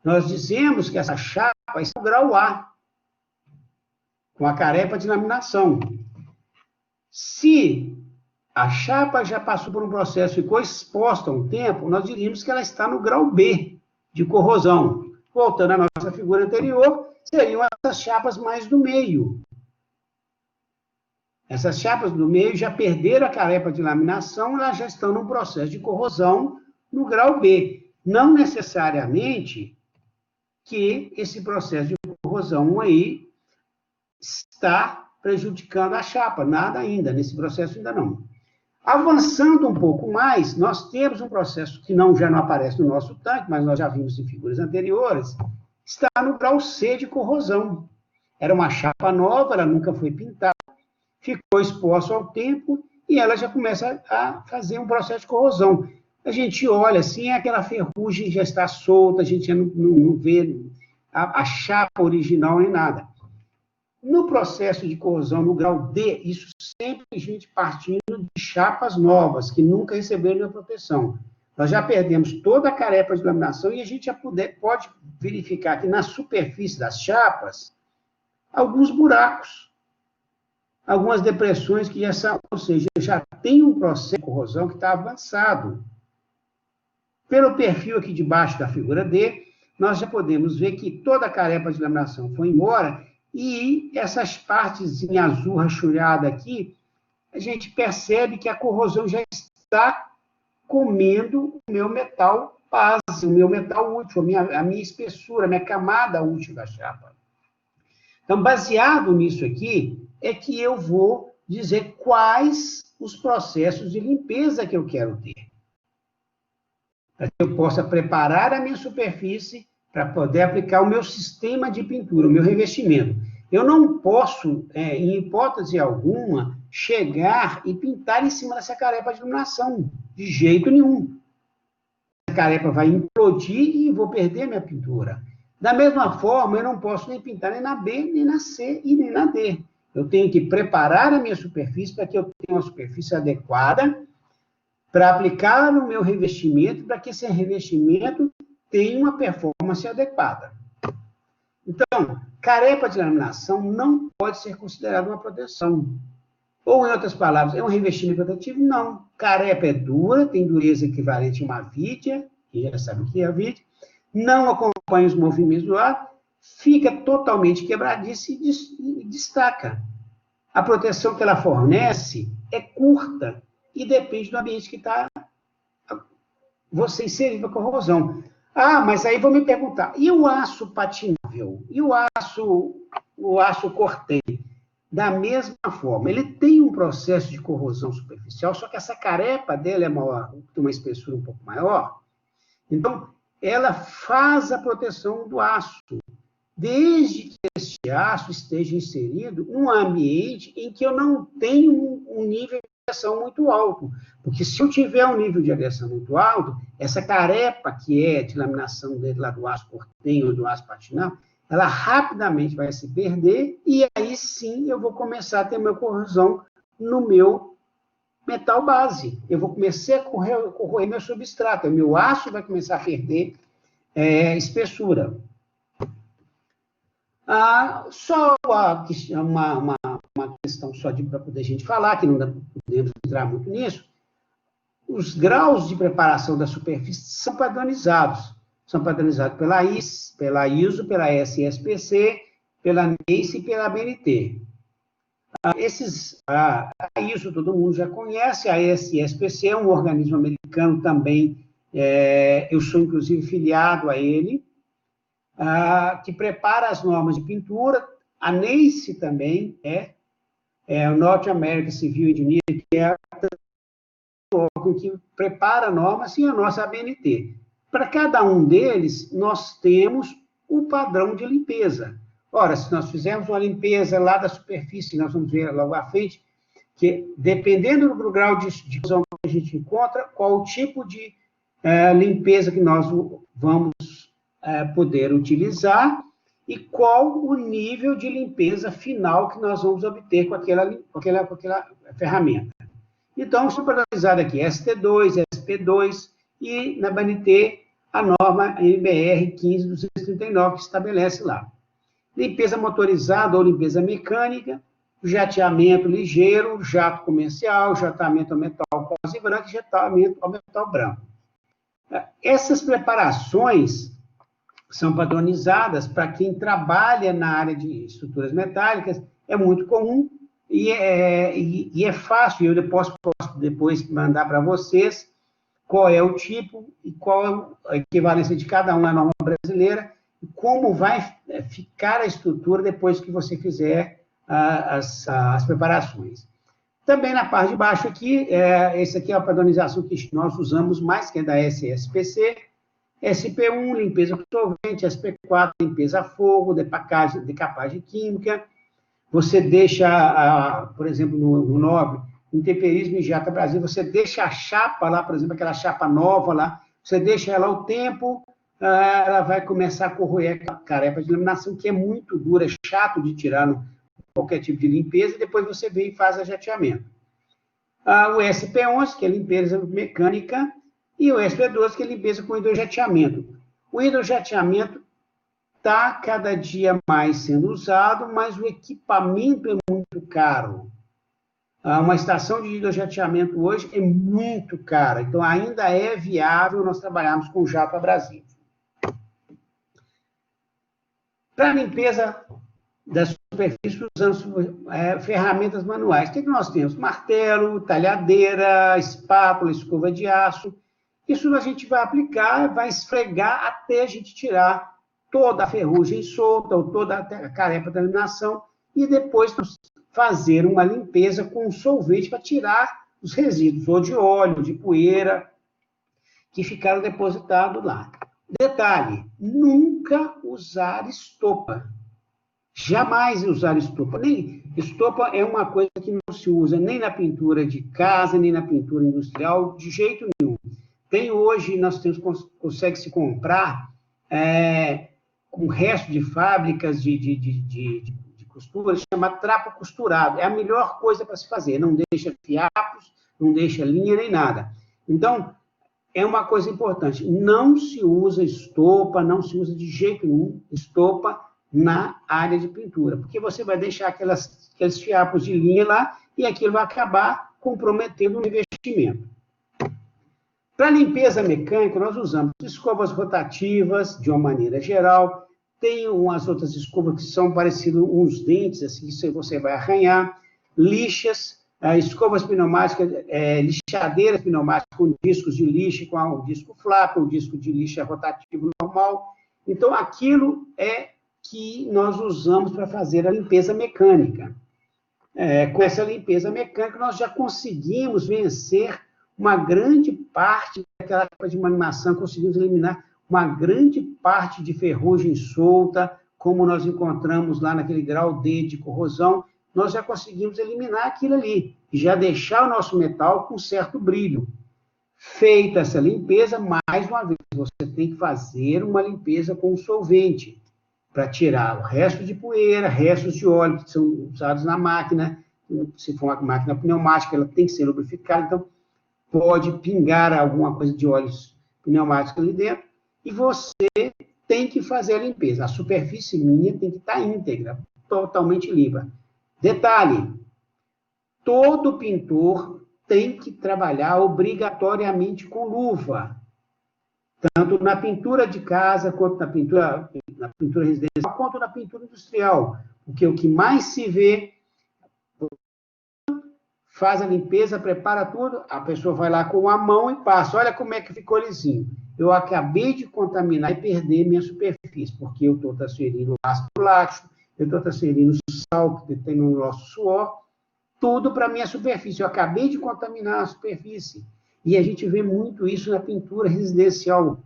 Nós dizemos que essa chapa está no grau A, com a carepa de laminação. Se a chapa já passou por um processo e ficou exposta há um tempo, nós diríamos que ela está no grau B, de corrosão. Voltando à nossa figura anterior, seriam essas chapas mais do meio. Essas chapas do meio já perderam a carepa de laminação, elas já estão num processo de corrosão no grau B. Não necessariamente que esse processo de corrosão aí está prejudicando a chapa, nada ainda, nesse processo ainda não. Avançando um pouco mais, nós temos um processo que já não aparece no nosso tanque, mas nós já vimos em figuras anteriores, está no grau C de corrosão. Era uma chapa nova, ela nunca foi pintada, ficou exposta ao tempo e ela já começa a fazer um processo de corrosão. A gente olha assim, aquela ferrugem já está solta, a gente já não vê a chapa original nem nada. No processo de corrosão, no grau D, isso sempre a gente partindo de chapas novas, que nunca receberam a proteção. Nós já perdemos toda a carepa de laminação e a gente já pode verificar que na superfície das chapas, alguns buracos, algumas depressões que já são, ou seja, já tem um processo de corrosão que está avançado. Pelo perfil aqui de baixo da figura D, nós já podemos ver que toda a carepa de laminação foi embora e essas partes em azul rachulhada aqui, a gente percebe que a corrosão já está comendo o meu metal base, o meu metal útil, a minha espessura, a minha camada útil da chapa. Então, baseado nisso aqui, é que eu vou dizer quais os processos de limpeza que eu quero ter. Para que eu possa preparar a minha superfície para poder aplicar o meu sistema de pintura, o meu revestimento. Eu não posso, em hipótese alguma, chegar e pintar em cima dessa carepa de iluminação, de jeito nenhum. A carepa vai implodir e vou perder minha pintura. Da mesma forma, eu não posso nem pintar nem na B, nem na C e nem na D. Eu tenho que preparar a minha superfície para que eu tenha uma superfície adequada para aplicar no meu revestimento, para que esse revestimento tenha uma performance adequada. Então, carepa de laminação não pode ser considerada uma proteção. Ou, em outras palavras, é um revestimento protetivo? Não. Carepa é dura, tem dureza equivalente a uma vidia, que já sabe o que é a vidia, não acompanha os movimentos do ar, fica totalmente quebradiça e destaca. A proteção que ela fornece é curta e depende do ambiente que está você inserido a corrosão. Ah, mas aí vão me perguntar, e o aço patinável? E o aço cortês? Da mesma forma, ele tem um processo de corrosão superficial, só que essa carepa dele é maior, tem uma espessura um pouco maior, então ela faz a proteção do aço, desde que este aço esteja inserido num ambiente em que eu não tenho um nível de agressão muito alto. Porque se eu tiver um nível de agressão muito alto, essa carepa que é de laminação dele lá do aço cortês ou do aço patinal, ela rapidamente vai se perder e aí sim eu vou começar a ter uma corrosão no meu metal base. Eu vou começar a corroer meu substrato, o meu aço vai começar a perder espessura. Só uma questão só para poder a gente falar, que não podemos entrar muito nisso, os graus de preparação da superfície são padronizados. São padronizados pela ISO, pela SSPC, pela NACE e pela BNT. A ISO todo mundo já conhece, a SSPC é um organismo americano também, eu sou inclusive filiado a ele, que prepara as normas de pintura. A NACE também o North American Civil Engineering, que é o órgão que prepara normas, e a nossa ABNT. Para cada um deles, nós temos o padrão de limpeza. Ora, se nós fizermos uma limpeza lá da superfície, nós vamos ver logo à frente, que dependendo do grau de corrosão que a gente encontra, qual o tipo de limpeza que nós vamos poder utilizar e qual o nível de limpeza final que nós vamos obter com aquela ferramenta. Então, estou padronizado aqui ST2, SP2 e na BNT a norma NBR 15239 que estabelece lá. Limpeza motorizada ou limpeza mecânica, jateamento ligeiro, jato comercial, jatamento ao metal quase branco e jatamento ao metal branco. Essas preparações são padronizadas para quem trabalha na área de estruturas metálicas, é muito comum e é fácil. Eu posso depois mandar para vocês qual é o tipo e qual é a equivalência de cada um na norma brasileira e como vai ficar a estrutura depois que você fizer as preparações. Também na parte de baixo aqui, essa aqui é a padronização que nós usamos mais, que é da SSPC, SP1, limpeza com solvente, SP4, limpeza a fogo, decapagem química. Você deixa, por exemplo, no 9, em temperismo e Jata Brasil, você deixa a chapa lá, por exemplo, aquela chapa nova lá, você deixa ela ao tempo, ela vai começar a corroer a carepa de laminação, que é muito dura, é chato de tirar no qualquer tipo de limpeza, e depois você vem e faz a jateamento. O SP11, que é limpeza mecânica, e o SP12, que é limpeza com hidrojateamento. O hidrojateamento está cada dia mais sendo usado, mas o equipamento é muito caro. Uma estação de hidrojateamento hoje é muito cara, então ainda é viável nós trabalharmos com jato abrasivo. Para a limpeza das superfícies, usamos ferramentas manuais. O que nós temos? Martelo, talhadeira, espátula, escova de aço. Isso a gente vai aplicar, vai esfregar até a gente tirar toda a ferrugem solta, ou toda a carepa da laminação, e depois fazer uma limpeza com solvente para tirar os resíduos, ou de óleo, de poeira, que ficaram depositados lá. Detalhe, nunca usar estopa. Jamais usar estopa. Estopa é uma coisa que não se usa nem na pintura de casa, nem na pintura industrial, de jeito nenhum. Hoje, consegue se comprar com resto de fábricas de costura, chama trapo costurado. É a melhor coisa para se fazer. Não deixa fiapos, não deixa linha nem nada. Então, é uma coisa importante. Não se usa estopa, não se usa de jeito nenhum estopa na área de pintura, porque você vai deixar aqueles fiapos de linha lá e aquilo vai acabar comprometendo o investimento. Para limpeza mecânica, nós usamos escovas rotativas, de uma maneira geral. Tem umas outras escovas que são parecidas uns dentes, assim, que você vai arranhar. Lixas, escovas pneumáticas, lixadeiras pneumáticas com discos de lixa, com o disco flap, o disco de lixa rotativo normal. Então, aquilo é que nós usamos para fazer a limpeza mecânica. Com essa limpeza mecânica, nós já conseguimos vencer uma grande parte daquela capa de laminação, conseguimos eliminar uma grande parte de ferrugem solta, como nós encontramos lá naquele grau D de corrosão, nós já conseguimos eliminar aquilo ali, e já deixar o nosso metal com certo brilho. Feita essa limpeza, mais uma vez, você tem que fazer uma limpeza com solvente, para tirar o resto de poeira, restos de óleo que são usados na máquina. Se for uma máquina pneumática, ela tem que ser lubrificada, então pode pingar alguma coisa de óleos pneumáticos ali dentro, e você tem que fazer a limpeza. A superfície minha tem que estar íntegra, totalmente limpa. Detalhe, todo pintor tem que trabalhar obrigatoriamente com luva, tanto na pintura de casa, quanto na pintura residencial, quanto na pintura industrial, porque o que mais se vê, faz a limpeza, prepara tudo, a pessoa vai lá com a mão e passa, olha como é que ficou lisinho. Eu acabei de contaminar e perder minha superfície, porque eu estou transferindo ácido lático, eu estou transferindo sal que tem no nosso suor, tudo para a minha superfície. Eu acabei de contaminar a superfície. E a gente vê muito isso na pintura residencial,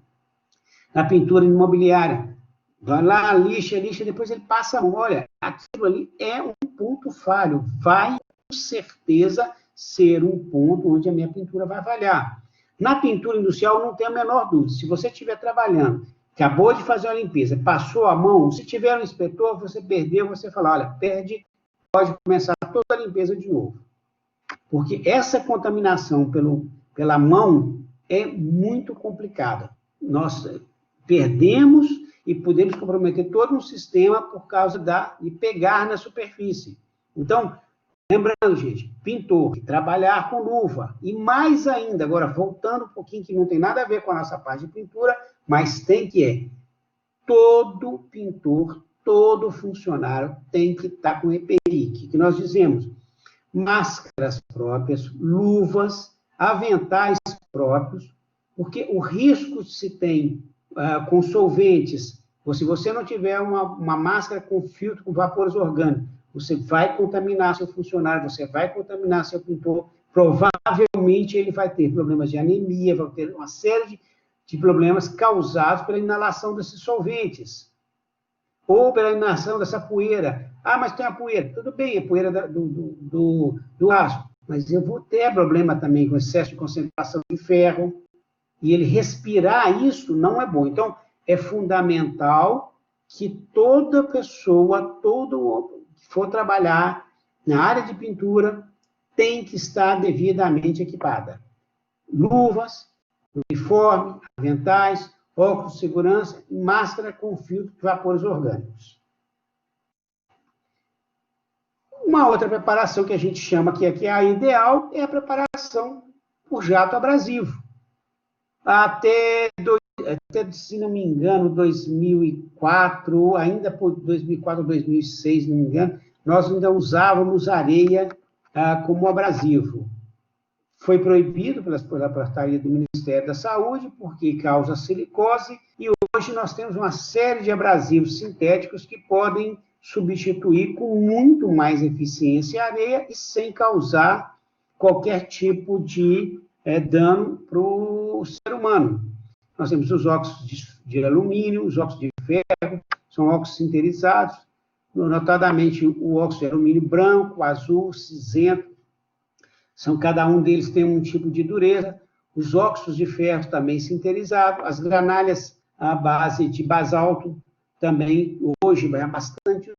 na pintura imobiliária. Vai lá, lixa, depois ele passa a mão. Olha, aquilo ali é um ponto falho. Vai, com certeza, ser um ponto onde a minha pintura vai falhar. Na pintura industrial, não tem a menor dúvida. Se você estiver trabalhando, acabou de fazer uma limpeza, passou a mão, se tiver um inspetor, você perdeu, você fala, olha, perde, pode começar toda a limpeza de novo. Porque essa contaminação pela mão é muito complicada. Nós perdemos e podemos comprometer todo um sistema por causa de pegar na superfície. Então, lembrando, gente, pintor, trabalhar com luva. E mais ainda, agora voltando um pouquinho, que não tem nada a ver com a nossa parte de pintura, mas tem que todo pintor, todo funcionário tem que estar com EPI, que nós dizemos, máscaras próprias, luvas, aventais próprios, porque o risco se tem com solventes, se você não tiver uma máscara com filtro, com vapores orgânicos, você vai contaminar seu funcionário, você vai contaminar seu pintor, provavelmente ele vai ter problemas de anemia, vai ter uma série de problemas causados pela inalação desses solventes, ou pela inalação dessa poeira. Ah, mas tem a poeira. Tudo bem, a poeira do aço, mas eu vou ter problema também com excesso de concentração de ferro, e ele respirar isso não é bom. Então, é fundamental que toda pessoa, todo que for trabalhar na área de pintura, tem que estar devidamente equipada. Luvas, uniforme, aventais, óculos de segurança e máscara com filtro de vapores orgânicos. Uma outra preparação que a gente chama que é a ideal é a preparação por jato abrasivo. Até, se não me engano, 2004, ainda por 2004 ou 2006, se não me engano, nós ainda usávamos areia como abrasivo. Foi proibido pela portaria do Ministério da Saúde, porque causa silicose, e hoje nós temos uma série de abrasivos sintéticos que podem substituir com muito mais eficiência a areia e sem causar qualquer tipo de dano para o ser humano. Nós temos os óxidos de alumínio, os óxidos de ferro, são óxidos sintetizados, notadamente o óxido de alumínio branco, azul, cinzento, cada um deles tem um tipo de dureza, os óxidos de ferro também sintetizados, as granalhas à base de basalto também, hoje, é bastante.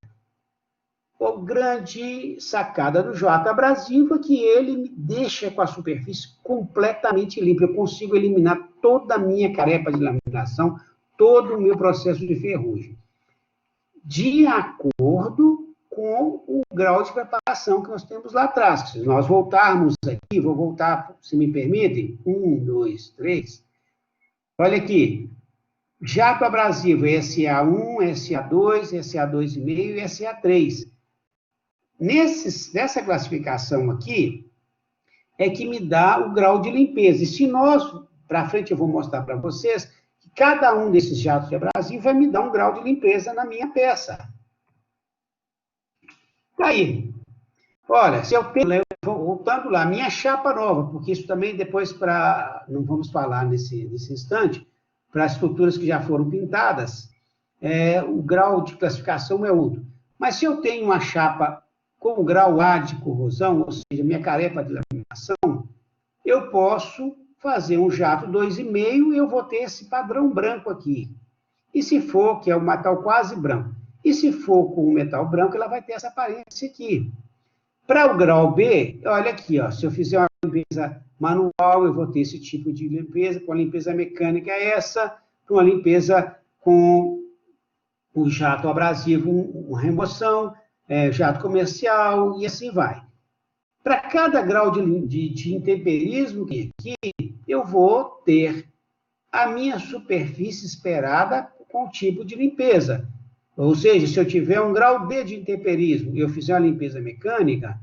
A grande sacada do jato abrasivo é que ele me deixa com a superfície completamente limpa. Eu consigo eliminar toda a minha carepa de laminação, todo o meu processo de ferrugem, de acordo com o grau de preparação que nós temos lá atrás. Se nós voltarmos aqui, vou voltar, se me permitem, 1, 2, 3. Olha aqui, jato abrasivo SA1, SA2, SA2,5 e SA3. Nessa classificação aqui, é que me dá o grau de limpeza. E se nós, para frente eu vou mostrar para vocês, que cada um desses jatos de abrasivo vai me dar um grau de limpeza na minha peça. Aí, olha, se eu tenho, voltando lá, minha chapa nova, porque isso também depois não vamos falar nesse instante, para as estruturas que já foram pintadas, o grau de classificação é outro. Mas se eu tenho uma chapa com o grau A de corrosão, ou seja, minha carepa de laminação, eu posso fazer um jato 2,5 e eu vou ter esse padrão branco aqui. E se for, que é um metal quase branco, e se for com o metal branco, ela vai ter essa aparência aqui. Para o grau B, olha aqui, ó, se eu fizer uma limpeza manual, eu vou ter esse tipo de limpeza, com a limpeza mecânica essa, com a limpeza com o jato abrasivo, uma remoção, jato comercial, e assim vai. Para cada grau de intemperismo aqui, eu vou ter a minha superfície esperada com o tipo de limpeza. Ou seja, se eu tiver um grau D de intemperismo e eu fizer uma limpeza mecânica,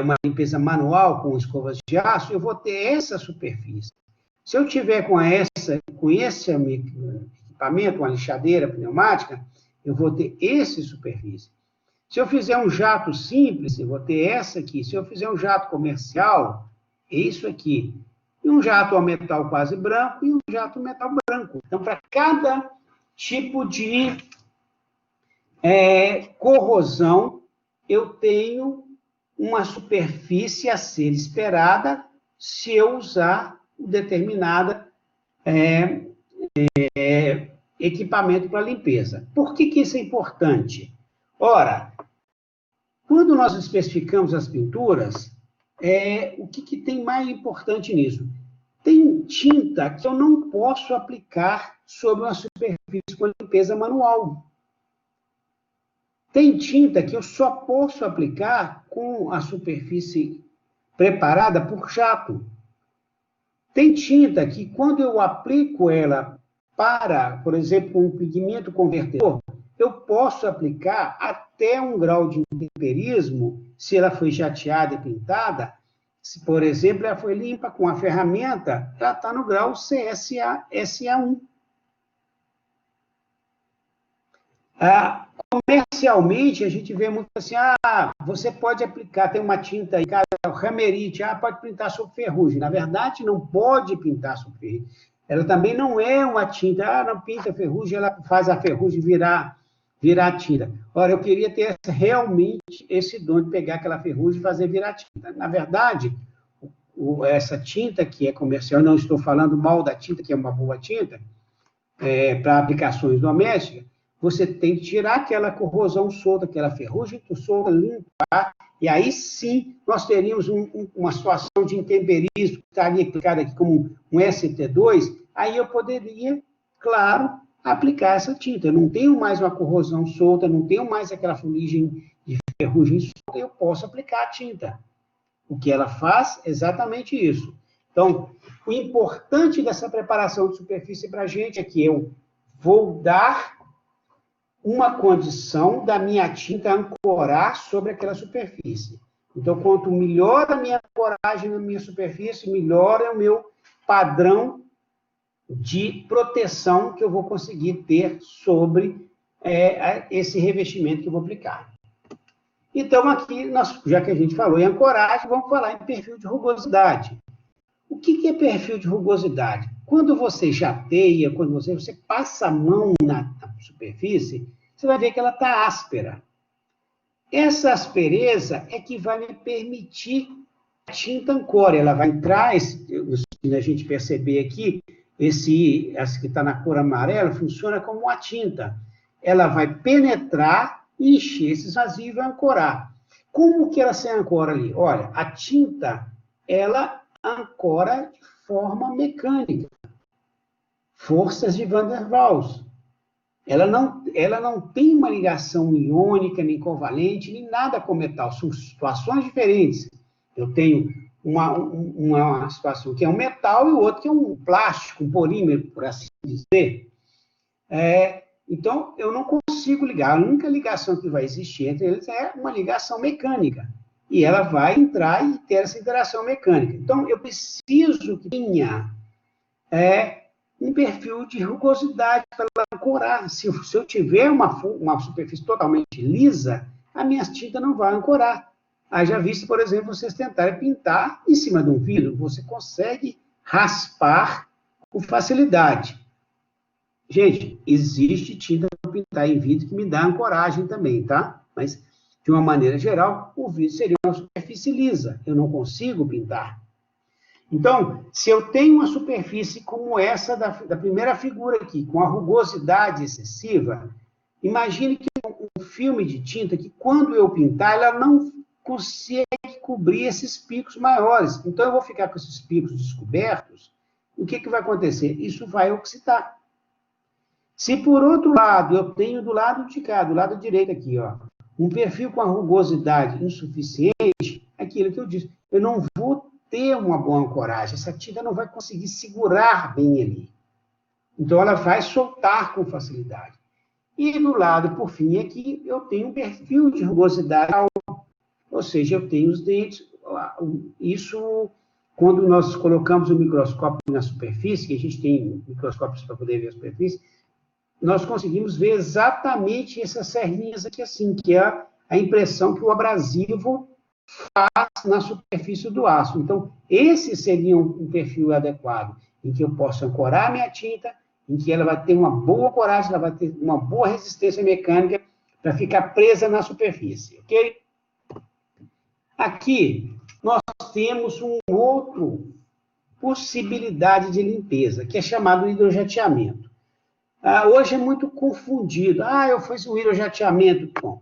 uma limpeza manual com escovas de aço, eu vou ter essa superfície. Se eu tiver com esse equipamento, uma lixadeira pneumática, eu vou ter essa superfície. Se eu fizer um jato simples, eu vou ter essa aqui. Se eu fizer um jato comercial, é isso aqui. E um jato ao metal quase branco e um jato metal branco. Então, para cada tipo de corrosão, eu tenho uma superfície a ser esperada se eu usar um determinado equipamento para limpeza. Por que isso é importante? Ora, quando nós especificamos as pinturas, o que tem mais importante nisso? Tem tinta que eu não posso aplicar sobre uma superfície com limpeza manual. Tem tinta que eu só posso aplicar com a superfície preparada por jato. Tem tinta que, quando eu aplico ela para, por exemplo, um pigmento convertedor, eu posso aplicar até um grau de intemperismo, se ela foi jateada e pintada. Se, por exemplo, ela foi limpa com a ferramenta, ela está no grau CSA, SA1. Comercialmente, a gente vê muito assim, você pode aplicar, tem uma tinta aí, Ramerite, pode pintar sobre ferrugem. Na verdade, não pode pintar sobre ferrugem. Ela também não é uma tinta, não pinta ferrugem, ela faz a ferrugem virar tinta. Ora, eu queria ter realmente esse dom de pegar aquela ferrugem e fazer virar tinta. Na verdade, essa tinta que é comercial, não estou falando mal da tinta, que é uma boa tinta, para aplicações domésticas, você tem que tirar aquela corrosão solta, aquela ferrugem solta, limpar, e aí sim nós teríamos uma situação de intemperismo, que estaria aplicado aqui como um ST2, aí eu poderia, claro, aplicar essa tinta. Eu não tenho mais uma corrosão solta, não tenho mais aquela fuligem de ferrugem solta, eu posso aplicar a tinta. O que ela faz é exatamente isso. Então, o importante dessa preparação de superfície para a gente é que eu vou dar uma condição da minha tinta ancorar sobre aquela superfície. Então, quanto melhor a minha ancoragem na minha superfície, melhor é o meu padrão de proteção que eu vou conseguir ter sobre esse revestimento que eu vou aplicar. Então, aqui, já que a gente falou em ancoragem, vamos falar em perfil de rugosidade. O que é perfil de rugosidade? Quando você jateia, quando você passa a mão na superfície, você vai ver que ela está áspera. Essa aspereza é que vai me permitir que a tinta ancore. Ela vai entrar, a gente perceber aqui, essa que está na cor amarela, funciona como uma tinta. Ela vai penetrar, encher esses vazios e vai ancorar. Como que ela se ancora ali? Olha, a tinta, ela ancora de forma mecânica. Forças de Van der Waals. Ela não tem uma ligação iônica, nem covalente, nem nada com metal. São situações diferentes. Eu tenho uma situação que é um metal e o outro que é um plástico, um polímero, por assim dizer. Então, eu não consigo ligar. A única ligação que vai existir entre eles é uma ligação mecânica. E ela vai entrar e ter essa interação mecânica. Então, eu preciso que tenha um perfil de rugosidade para ela ancorar. Se eu tiver uma superfície totalmente lisa, a minha tinta não vai ancorar. Haja visto, por exemplo, vocês tentarem pintar em cima de um vidro, você consegue raspar com facilidade. Gente, existe tinta para pintar em vidro que me dá ancoragem também, tá? Mas, de uma maneira geral, o vidro seria uma superfície lisa. Eu não consigo pintar. Então, se eu tenho uma superfície como essa da primeira figura aqui, com a rugosidade excessiva, imagine que um filme de tinta que, quando eu pintar, ela não consegue cobrir esses picos maiores. Então, eu vou ficar com esses picos descobertos. O que vai acontecer? Isso vai oxidar. Se, por outro lado, eu tenho do lado de cá, do lado direito aqui, ó, um perfil com a rugosidade insuficiente, aquilo que eu disse, eu não vou ter uma boa ancoragem, essa tinta não vai conseguir segurar bem ali. Então, ela vai soltar com facilidade. E do lado, por fim, aqui, eu tenho um perfil de rugosidade alto, ou seja, eu tenho os dentes. Isso, quando nós colocamos o microscópio na superfície, que a gente tem microscópios para poder ver a superfície, nós conseguimos ver exatamente essas serrinhas aqui assim, que é a impressão que o abrasivo faz na superfície do aço. Então, esse seria um perfil adequado, em que eu posso ancorar minha tinta, em que ela vai ter uma boa coragem, ela vai ter uma boa resistência mecânica para ficar presa na superfície, ok? Aqui, nós temos uma outra possibilidade de limpeza, que é chamado hidrojateamento. Hoje é muito confundido. Eu fiz um hidrojateamento. Bom,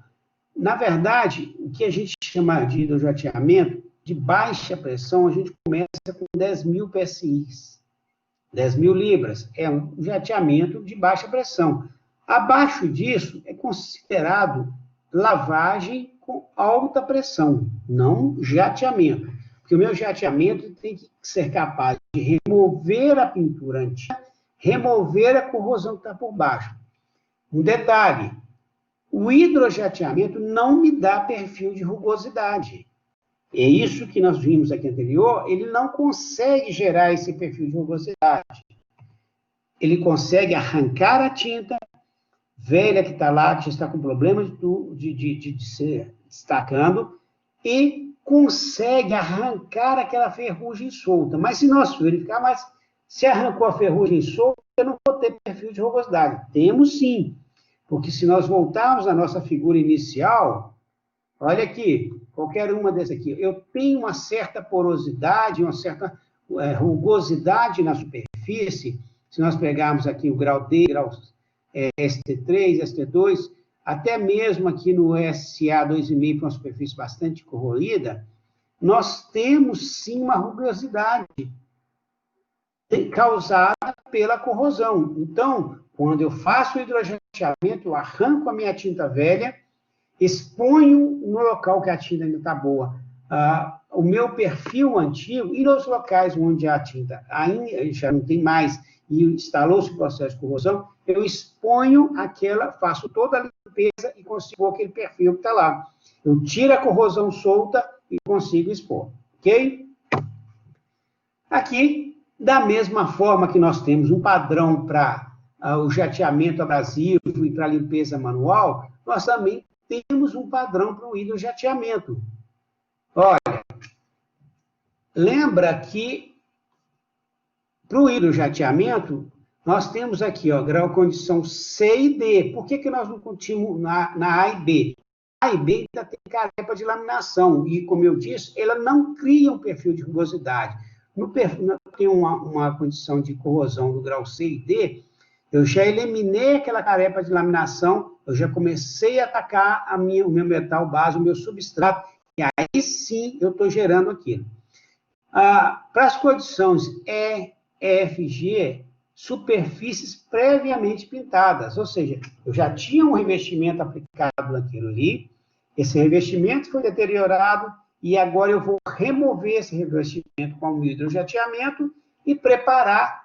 na verdade, o que a gente chama de hidrojateamento, de baixa pressão, a gente começa com 10.000 PSI, 10.000 libras. É um jateamento de baixa pressão. Abaixo disso, é considerado lavagem com alta pressão, não jateamento. Porque o meu jateamento tem que ser capaz de remover a pintura antiga, remover a corrosão que está por baixo. Um detalhe, o hidrojateamento não me dá perfil de rugosidade. É isso que nós vimos aqui anterior, ele não consegue gerar esse perfil de rugosidade. Ele consegue arrancar a tinta velha que está lá, que já está com problemas de se destacando, e consegue arrancar aquela ferrugem solta. Mas se nós verificar mais, Se arrancou a ferrugem solta, eu não vou ter perfil de rugosidade. Temos sim, porque se nós voltarmos à nossa figura inicial, olha aqui, qualquer uma dessas aqui, eu tenho uma certa porosidade, uma certa rugosidade na superfície. Se nós pegarmos aqui o grau D, grau ST3, ST2, até mesmo aqui no SA 2,5, que é uma superfície bastante corroída, nós temos sim uma rugosidade causada pela corrosão. Então, quando eu faço o hidrogeteamento, eu arranco a minha tinta velha, exponho no local que a tinta ainda está boa, o meu perfil antigo, e nos locais onde a tinta ainda já não tem mais e instalou-se o processo de corrosão, eu exponho faço toda a limpeza e consigo aquele perfil que está lá. Eu tiro a corrosão solta e consigo expor, ok? Aqui, da mesma forma que nós temos um padrão para o jateamento abrasivo e para a limpeza manual, nós também temos um padrão para o hidrojateamento. Olha, lembra que para o hidrojateamento, nós temos aqui, ó, grau condição C e D. Por que nós não continuamos na A e B? A e B ainda tem carepa de laminação, e, como eu disse, ela não cria um perfil de rugosidade. No perfil, tem uma condição de corrosão do grau C e D, eu já eliminei aquela carepa de laminação, eu já comecei a atacar o meu metal base, o meu substrato, e aí sim eu estou gerando aquilo. Para as condições E, F, G, superfícies previamente pintadas, ou seja, eu já tinha um revestimento aplicado naquilo ali, esse revestimento foi deteriorado, e agora eu vou remover esse revestimento com o hidrojateamento e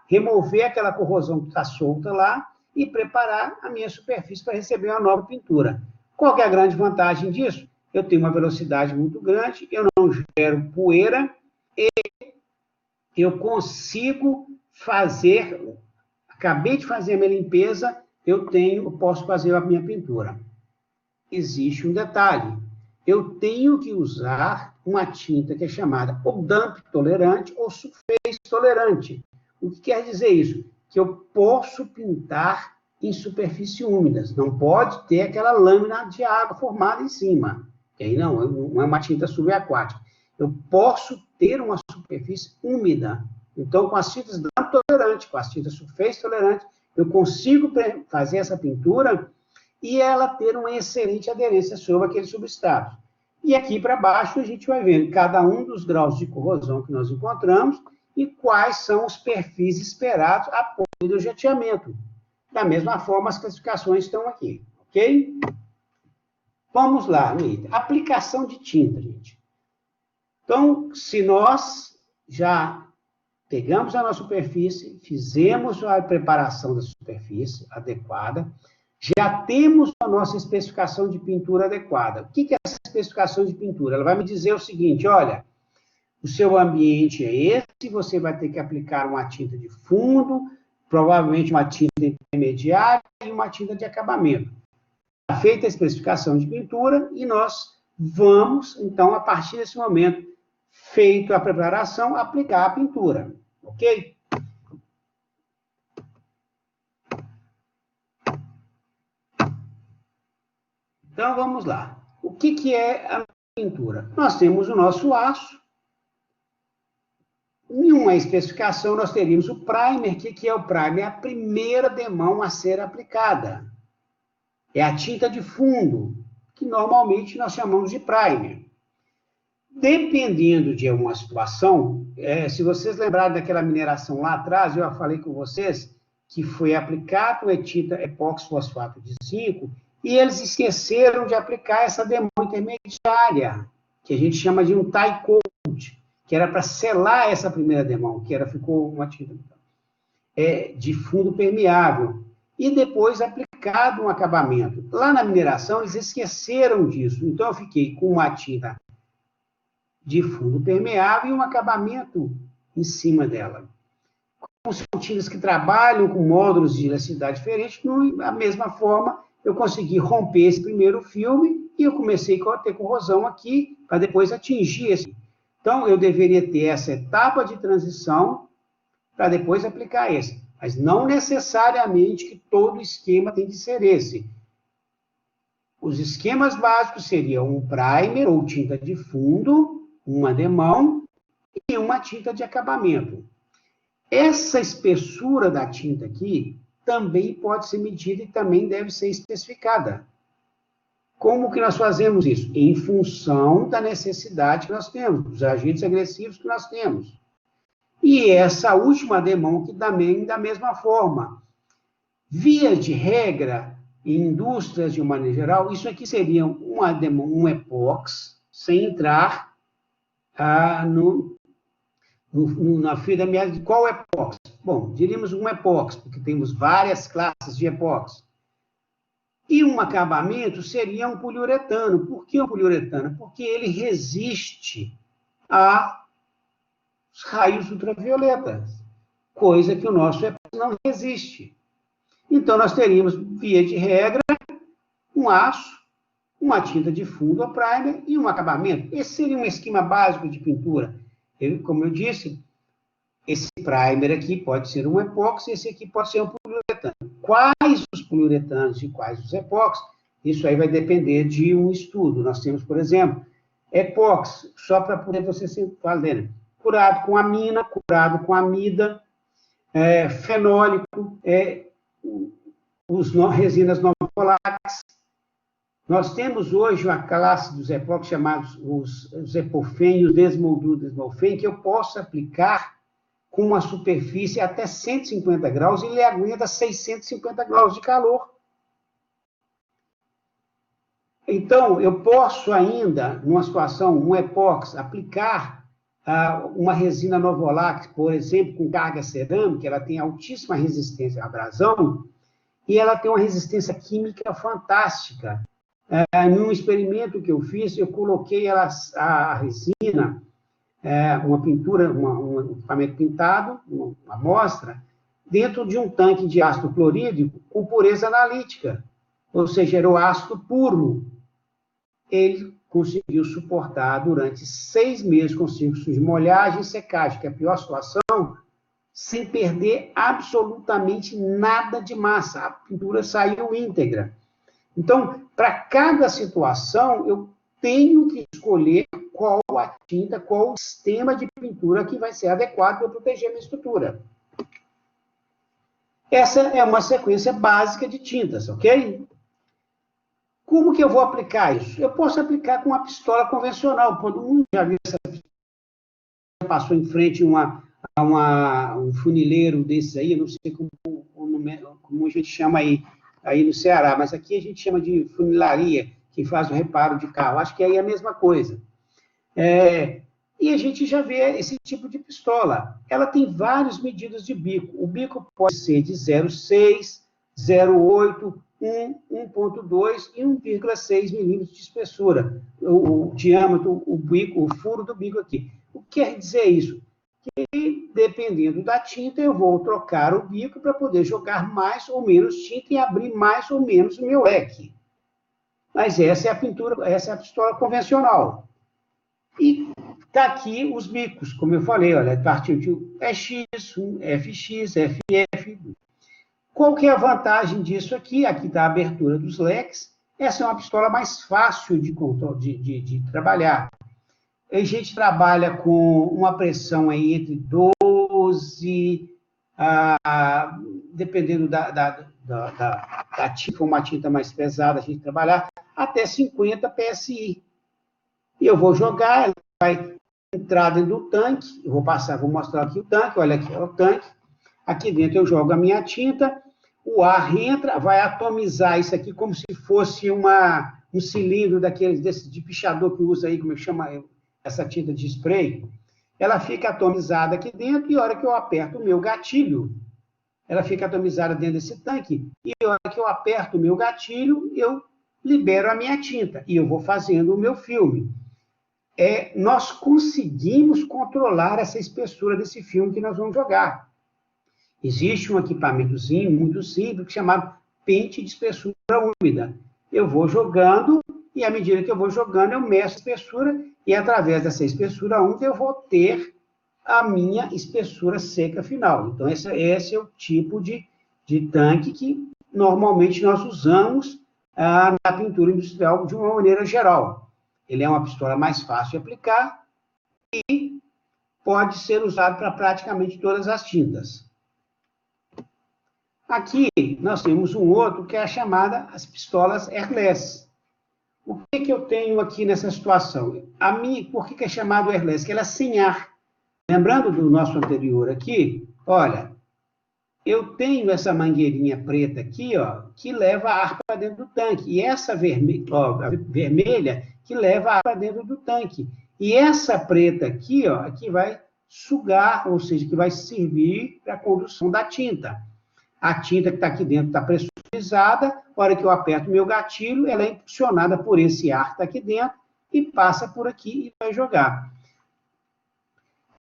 remover aquela corrosão que está solta lá e preparar a minha superfície para receber uma nova pintura. Qual que é a grande vantagem disso? Eu tenho uma velocidade muito grande, eu não gero poeira e eu consigo acabei de fazer a minha limpeza, eu posso fazer a minha pintura. Existe um detalhe, eu tenho que usar uma tinta que é chamada ou damp tolerante ou surface tolerante. O que quer dizer isso? Que eu posso pintar em superfícies úmidas, não pode ter aquela lâmina de água formada em cima, que aí não é uma tinta subaquática. Eu posso ter uma superfície úmida. Então, com as tintas damp tolerante, com as tintas surface tolerante, eu consigo fazer essa pintura e ela ter uma excelente aderência sobre aquele substrato. E aqui para baixo a gente vai vendo cada um dos graus de corrosão que nós encontramos e quais são os perfis esperados após o hidrojateamento. Da mesma forma, as classificações estão aqui, ok? Vamos lá, no item. Aplicação de tinta, gente. Então, se nós já pegamos a nossa superfície, fizemos a preparação da superfície adequada, já temos a nossa especificação de pintura adequada. O que é essa especificação de pintura? Ela vai me dizer o seguinte, olha, o seu ambiente é esse, você vai ter que aplicar uma tinta de fundo, provavelmente uma tinta intermediária e uma tinta de acabamento. Feita a especificação de pintura e nós vamos, então, a partir desse momento, feito a preparação, aplicar a pintura, ok? Então, vamos lá. O que é a pintura? Nós temos o nosso aço. Em uma especificação, nós teríamos o primer. O que é o primer? É a primeira demão a ser aplicada. É a tinta de fundo, que normalmente nós chamamos de primer. Dependendo de uma situação, se vocês lembrarem daquela mineração lá atrás, eu já falei com vocês que foi aplicado a tinta epóxi-fosfato de zinco, e eles esqueceram de aplicar essa demão intermediária, que a gente chama de um tie coat, que era para selar essa primeira demão, ficou uma tinta de fundo permeável, e depois aplicado um acabamento. Lá na mineração, eles esqueceram disso, então eu fiquei com uma tinta de fundo permeável e um acabamento em cima dela. Como são tintas que trabalham com módulos de elasticidade diferentes, da mesma forma, eu consegui romper esse primeiro filme e eu comecei a ter corrosão aqui para depois atingir esse. Então, eu deveria ter essa etapa de transição para depois aplicar esse. Mas não necessariamente que todo esquema tem que ser esse. Os esquemas básicos seriam um primer ou tinta de fundo, um ademão e uma tinta de acabamento. Essa espessura da tinta aqui também pode ser medida e também deve ser especificada. Como que nós fazemos isso? Em função da necessidade que nós temos, dos agentes agressivos que nós temos. E essa última ademão que também da mesma forma. Via de regra, em indústrias de uma maneira geral, isso aqui seria um ademão, um epóxi, sem entrar na fibra de qual epóxi? Bom, diríamos um epóxi, porque temos várias classes de epóxi. E um acabamento seria um poliuretano. Por que um poliuretano? Porque ele resiste aos raios ultravioletas, coisa que o nosso epóxi não resiste. Então, nós teríamos, via de regra, um aço, uma tinta de fundo ou primer e um acabamento. Esse seria um esquema básico de pintura. Como eu disse, esse primer aqui pode ser um epóxi, esse aqui pode ser um poliuretano. Quais os poliuretanos e quais os epóxis? Isso aí vai depender de um estudo. Nós temos, por exemplo, epóxi, só para poder você se falar, curado com amina, curado com amida, fenólico, resinas não voláteis. Nós temos hoje uma classe dos epóxis chamados os epofen e os desmolduros, que eu posso aplicar com uma superfície até 150 graus e ele aguenta 650 graus de calor. Então, eu posso ainda, numa situação, um epóxi, aplicar uma resina novolac, por exemplo, com carga cerâmica, ela tem altíssima resistência à abrasão e ela tem uma resistência química fantástica. Num experimento que eu fiz, eu coloquei a resina, uma pintura, um equipamento pintado, uma amostra, dentro de um tanque de ácido clorídrico com pureza analítica, ou seja, era o ácido puro. Ele conseguiu suportar durante 6 meses com ciclos de molhagem e secagem, que é a pior situação, sem perder absolutamente nada de massa. A pintura saiu íntegra. Então, para cada situação, eu tenho que escolher qual a tinta, qual o sistema de pintura que vai ser adequado para proteger a minha estrutura. Essa é uma sequência básica de tintas, ok? Como que eu vou aplicar isso? Eu posso aplicar com uma pistola convencional. Todo mundo já viu essa pistola, passou em frente a um funileiro desses aí, eu não sei como a gente chama aí no Ceará, mas aqui a gente chama de funilaria, que faz o reparo de carro. Acho que aí é a mesma coisa. E a gente já vê esse tipo de pistola. Ela tem várias medidas de bico. O bico pode ser de 0,6, 0,8, 1,2 e 1,6 milímetros de espessura. O diâmetro, o furo do bico aqui. O que quer dizer isso? Que, dependendo da tinta, eu vou trocar o bico para poder jogar mais ou menos tinta e abrir mais ou menos o meu leque. Mas essa é a pintura, essa é a pistola convencional. E está aqui os bicos, como eu falei, olha, partiu de EX, FX, FF. Qual que é a vantagem disso aqui? Aqui está a abertura dos leques. Essa é uma pistola mais fácil de trabalhar. A gente trabalha com uma pressão aí entre 12, dependendo da tinta, for uma tinta mais pesada, a gente trabalhar, até 50 PSI. E eu vou jogar, ela vai entrar dentro do tanque, eu vou mostrar aqui o tanque, olha aqui, é o tanque. Aqui dentro eu jogo a minha tinta, o ar entra, vai atomizar isso aqui como se fosse um cilindro desse de pichador que usa aí, como é que chama essa tinta de spray. Ela fica atomizada aqui dentro e a hora que eu aperto o meu gatilho, ela fica atomizada dentro desse tanque e a hora que eu aperto o meu gatilho, eu libero a minha tinta e eu vou fazendo o meu filme. Nós conseguimos controlar essa espessura desse filme que nós vamos jogar. Existe um equipamentozinho muito simples chamado pente de espessura úmida. Eu vou jogando e, à medida que eu vou jogando, eu meço a espessura e, através dessa espessura úmida, eu vou ter a minha espessura seca final. Então, esse é o tipo de tanque que normalmente nós usamos na pintura industrial de uma maneira geral. Ele é uma pistola mais fácil de aplicar e pode ser usado para praticamente todas as tintas. Aqui nós temos um outro que é a chamada as pistolas airless. O que eu tenho aqui nessa situação? Por que é chamado airless? Que ela é sem ar. Lembrando do nosso anterior aqui, olha, eu tenho essa mangueirinha preta aqui, ó, que leva ar para dentro do tanque. E essa vermelha que leva ar para dentro do tanque. E essa preta aqui, ó, que vai sugar, ou seja, que vai servir para a condução da tinta. A tinta que está aqui dentro está pressurizada, na hora que eu aperto o meu gatilho, ela é impulsionada por esse ar que está aqui dentro e passa por aqui e vai jogar.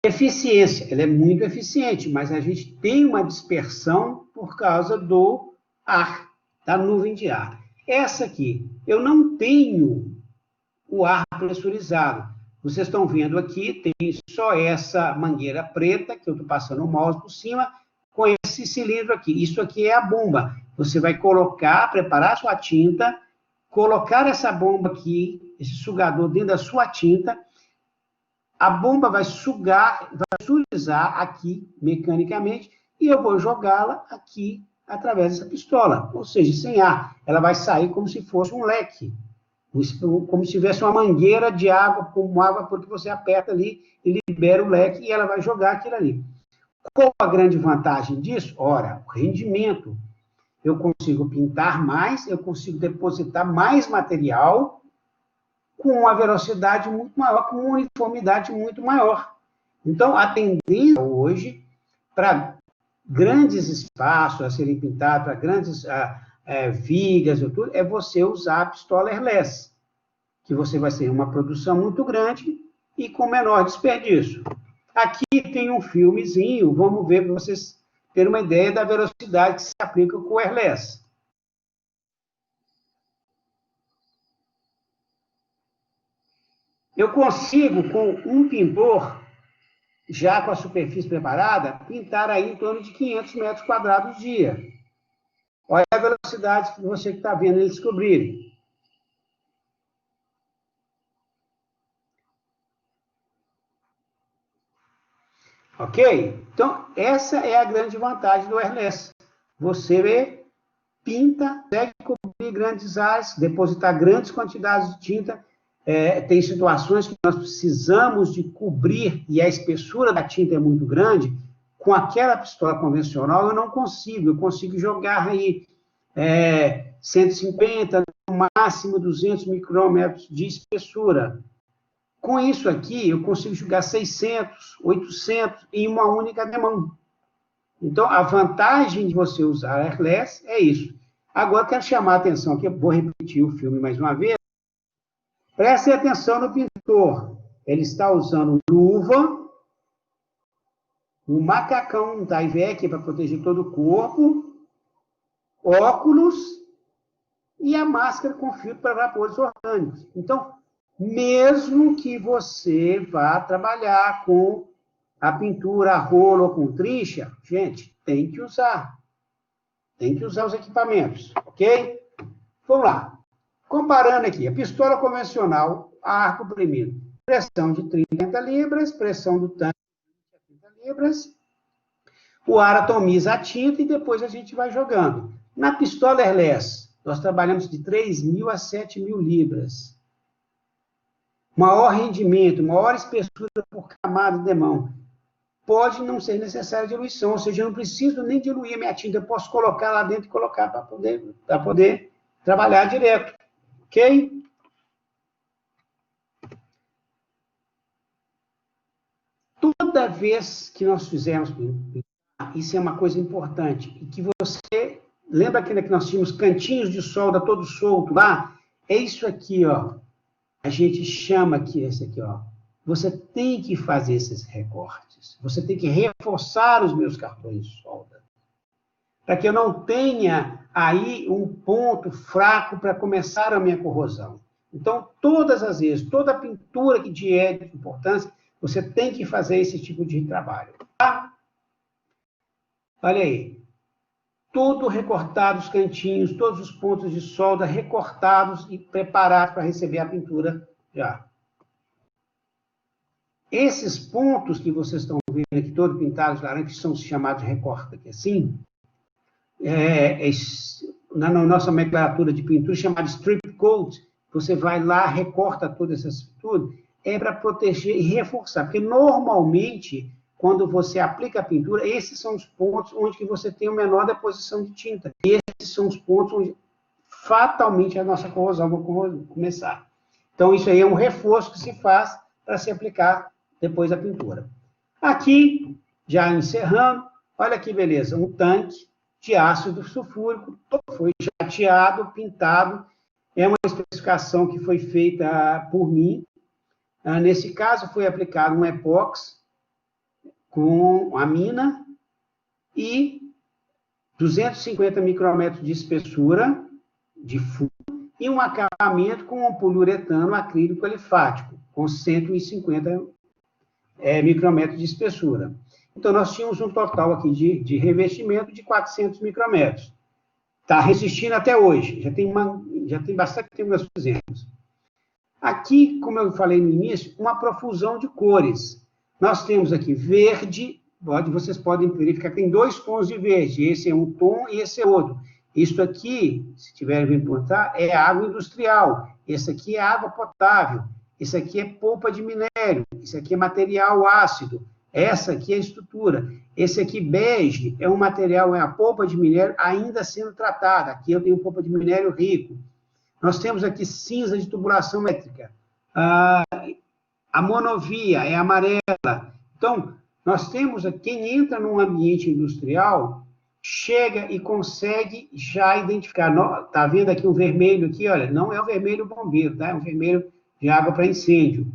Eficiência, ela é muito eficiente, mas a gente tem uma dispersão por causa do ar, da nuvem de ar. Essa aqui, eu não tenho o ar pressurizado. Vocês estão vendo aqui, tem só essa mangueira preta, que eu estou passando o mouse por cima, com esse cilindro aqui. Isso aqui é a bomba. Você vai preparar a sua tinta, colocar essa bomba aqui, esse sugador dentro da sua tinta, a bomba vai sugar, vai pressurizar aqui mecanicamente, e eu vou jogá-la aqui através dessa pistola, ou seja, sem ar. Ela vai sair como se fosse um leque, como se tivesse uma mangueira de água, como água, porque você aperta ali e libera o leque, e ela vai jogar aquilo ali. Qual a grande vantagem disso? Ora, o rendimento. Eu consigo pintar mais, eu consigo depositar mais material com uma velocidade muito maior, com uma uniformidade muito maior. Então, a tendência hoje para grandes espaços a serem pintados, para grandes vigas, é você usar a pistola airless, que você vai ter uma produção muito grande e com menor desperdício. Aqui tem um filmezinho, vamos ver para vocês terem uma ideia da velocidade que se aplica com o airless. Eu consigo, com um pintor, já com a superfície preparada, pintar aí em torno de 500 metros quadrados dia. Olha a velocidade que você está vendo eles descobrirem. Ok? Então, essa é a grande vantagem do airless. Você pinta, consegue cobrir grandes áreas, depositar grandes quantidades de tinta. Tem situações que nós precisamos de cobrir e a espessura da tinta é muito grande. Com aquela pistola convencional, eu não consigo. Eu consigo jogar aí 150, no máximo 200 micrômetros de espessura. Com isso aqui, eu consigo jogar 600, 800 em uma única demão. Então, a vantagem de você usar airless é isso. Agora, quero chamar a atenção aqui, vou repetir o filme mais uma vez. Prestem atenção no pintor. Ele está usando luva, um macacão, um Tyvek para proteger todo o corpo, óculos e a máscara com filtro para vapores orgânicos. Então, mesmo que você vá trabalhar com a pintura a rolo ou com trincha, gente, tem que usar. Tem que usar os equipamentos, ok? Vamos lá. Comparando aqui, a pistola convencional, arco primeiro, pressão de 30 libras, pressão do tanque de 30 libras, o ar atomiza a tinta e depois a gente vai jogando. Na pistola airless, nós trabalhamos de 3.000 a 7.000 libras. Maior rendimento, maior espessura por camada de mão. Pode não ser necessária diluição, ou seja, eu não preciso nem diluir a minha tinta, eu posso colocar lá dentro e colocar para poder trabalhar direto. Ok? Toda vez que nós fizermos, isso é uma coisa importante, e que você, lembra que nós tínhamos cantinhos de solda todo solto lá? É isso aqui, ó. A gente chama aqui, esse aqui, ó. Você tem que fazer esses recortes. Você tem que reforçar os meus cartões de solda. Para que eu não tenha aí um ponto fraco para começar a minha corrosão. Então, todas as vezes, toda pintura que tiver de importância, Você tem que fazer esse tipo de trabalho. Tá? Olha aí. Tudo recortado, os cantinhos, todos os pontos de solda recortados e preparados para receber a pintura já. Esses pontos que vocês estão vendo aqui, todos pintados de laranja, que são chamados de recorte aqui assim, na nossa nomenclatura de pintura, chamada strip coat, você vai lá, recorta toda essa pintura, é para proteger e reforçar, porque normalmente, quando você aplica a pintura, esses são os pontos onde que você tem a menor deposição de tinta. E esses são os pontos onde fatalmente a nossa corrosão vai começar. Então, isso aí é um reforço que se faz para se aplicar depois da pintura. Aqui, já encerrando, olha que beleza, um tanque de ácido sulfúrico, todo foi jateado, pintado, é uma especificação que foi feita por mim. Nesse caso, foi aplicado um epóxi com amina e 250 micrômetros de espessura de fundo e um acabamento com um poliuretano acrílico alifático, com 150 micrômetros de espessura. Então, nós tínhamos um total aqui de revestimento de 400 micrômetros. Está resistindo até hoje, já tem bastante tempo que nós fizemos. Aqui, como eu falei no início, uma profusão de cores. Nós temos aqui verde, vocês podem verificar que tem 2 tons de verde, esse é um tom e esse é outro. Isso aqui, se tiverem vindo perguntar, é água industrial, esse aqui é água potável, esse aqui é polpa de minério, esse aqui é material ácido, essa aqui é a estrutura, esse aqui bege é um material, é a polpa de minério ainda sendo tratada, aqui eu tenho polpa de minério rico. Nós temos aqui cinza de tubulação elétrica, a monovia é amarela. Então, nós temos, quem entra num ambiente industrial, chega e consegue já identificar. Está vendo aqui um vermelho aqui? Olha, não é o vermelho bombeiro, tá? É um vermelho de água para incêndio.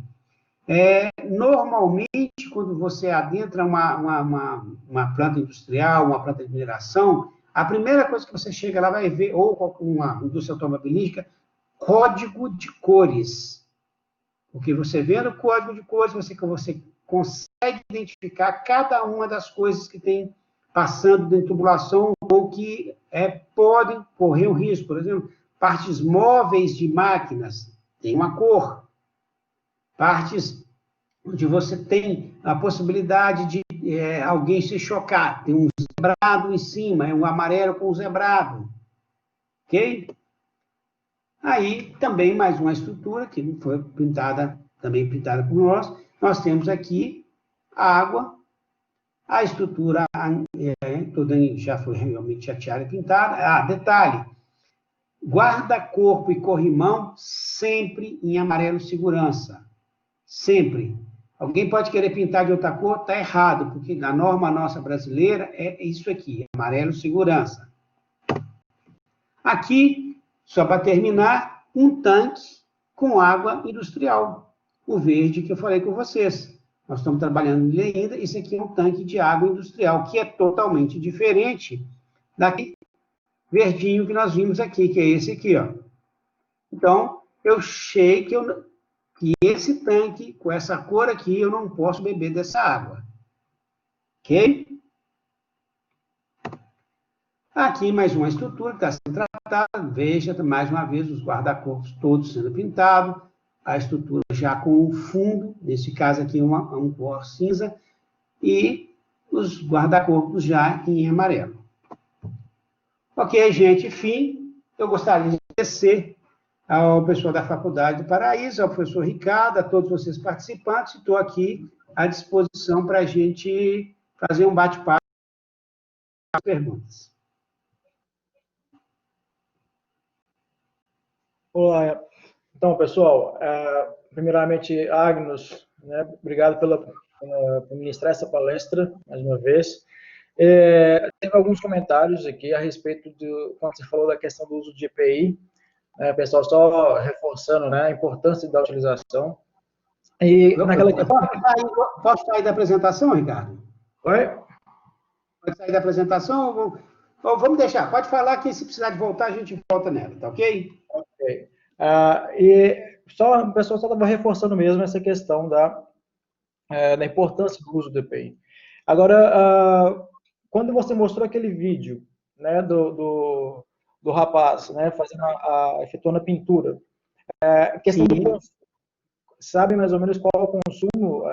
Normalmente, quando você adentra uma planta industrial, uma planta de mineração, a primeira coisa que você chega lá vai ver, ou uma indústria automobilística, código de cores. Porque você vendo o código de cores, você consegue identificar cada uma das coisas que tem passando dentro da tubulação ou que podem correr um risco. Por exemplo, partes móveis de máquinas tem uma cor. Partes onde você tem a possibilidade de alguém se chocar. Tem um zebrado em cima, é um amarelo com zebrado. Ok? Aí, também mais uma estrutura que foi também pintada por nós. Nós temos aqui a água, a estrutura toda já foi realmente chateada e pintada. Detalhe, guarda-corpo e corrimão sempre em amarelo segurança. Sempre. Alguém pode querer pintar de outra cor, está errado, porque na norma nossa brasileira é isso aqui, amarelo segurança. Aqui, só para terminar, um tanque com água industrial. O verde que eu falei com vocês. Nós estamos trabalhando nele ainda. Esse aqui é um tanque de água industrial, que é totalmente diferente daquele verdinho que nós vimos aqui, que é esse aqui, ó. Então, eu sei que esse tanque, com essa cor aqui, eu não posso beber dessa água. Ok? Aqui, mais uma estrutura que está sendo tratada. Veja, mais uma vez, os guarda-corpos todos sendo pintados. A estrutura já com o fundo, nesse caso aqui, um cor cinza. E os guarda-corpos já em amarelo. Ok, gente, fim. Eu gostaria de agradecer ao pessoal da Faculdade do Paraíso, ao professor Ricardo, a todos vocês participantes. Estou aqui à disposição para a gente fazer um bate-papo com as perguntas. Olá. Então, pessoal, primeiramente, Agnus, né, obrigado por ministrar essa palestra, mais uma vez. Teve alguns comentários aqui a respeito quando você falou da questão do uso de EPI, pessoal, só reforçando, né, a importância da utilização. Posso sair da apresentação, Ricardo? Oi? Pode sair da apresentação? Ou vamos deixar, pode falar que se precisar de voltar, a gente volta nela, tá ok? Ok. E o pessoal só estava reforçando mesmo essa questão da importância do uso do EPI. Agora, quando você mostrou aquele vídeo, né, do rapaz, né, efetuando a pintura, questão do Sim. consumo, sabe mais ou menos qual é o consumo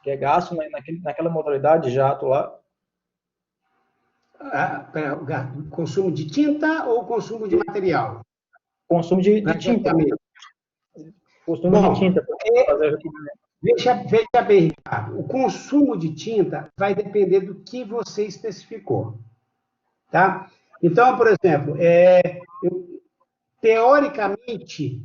que é gasto naquela modalidade de jato lá? Consumo de tinta ou consumo de material? Consumo de tinta. Consumo de Bom, tinta para fazer o recuperamento. veja bem, Ricardo, o consumo de tinta vai depender do que você especificou, tá? Então, por exemplo, teoricamente,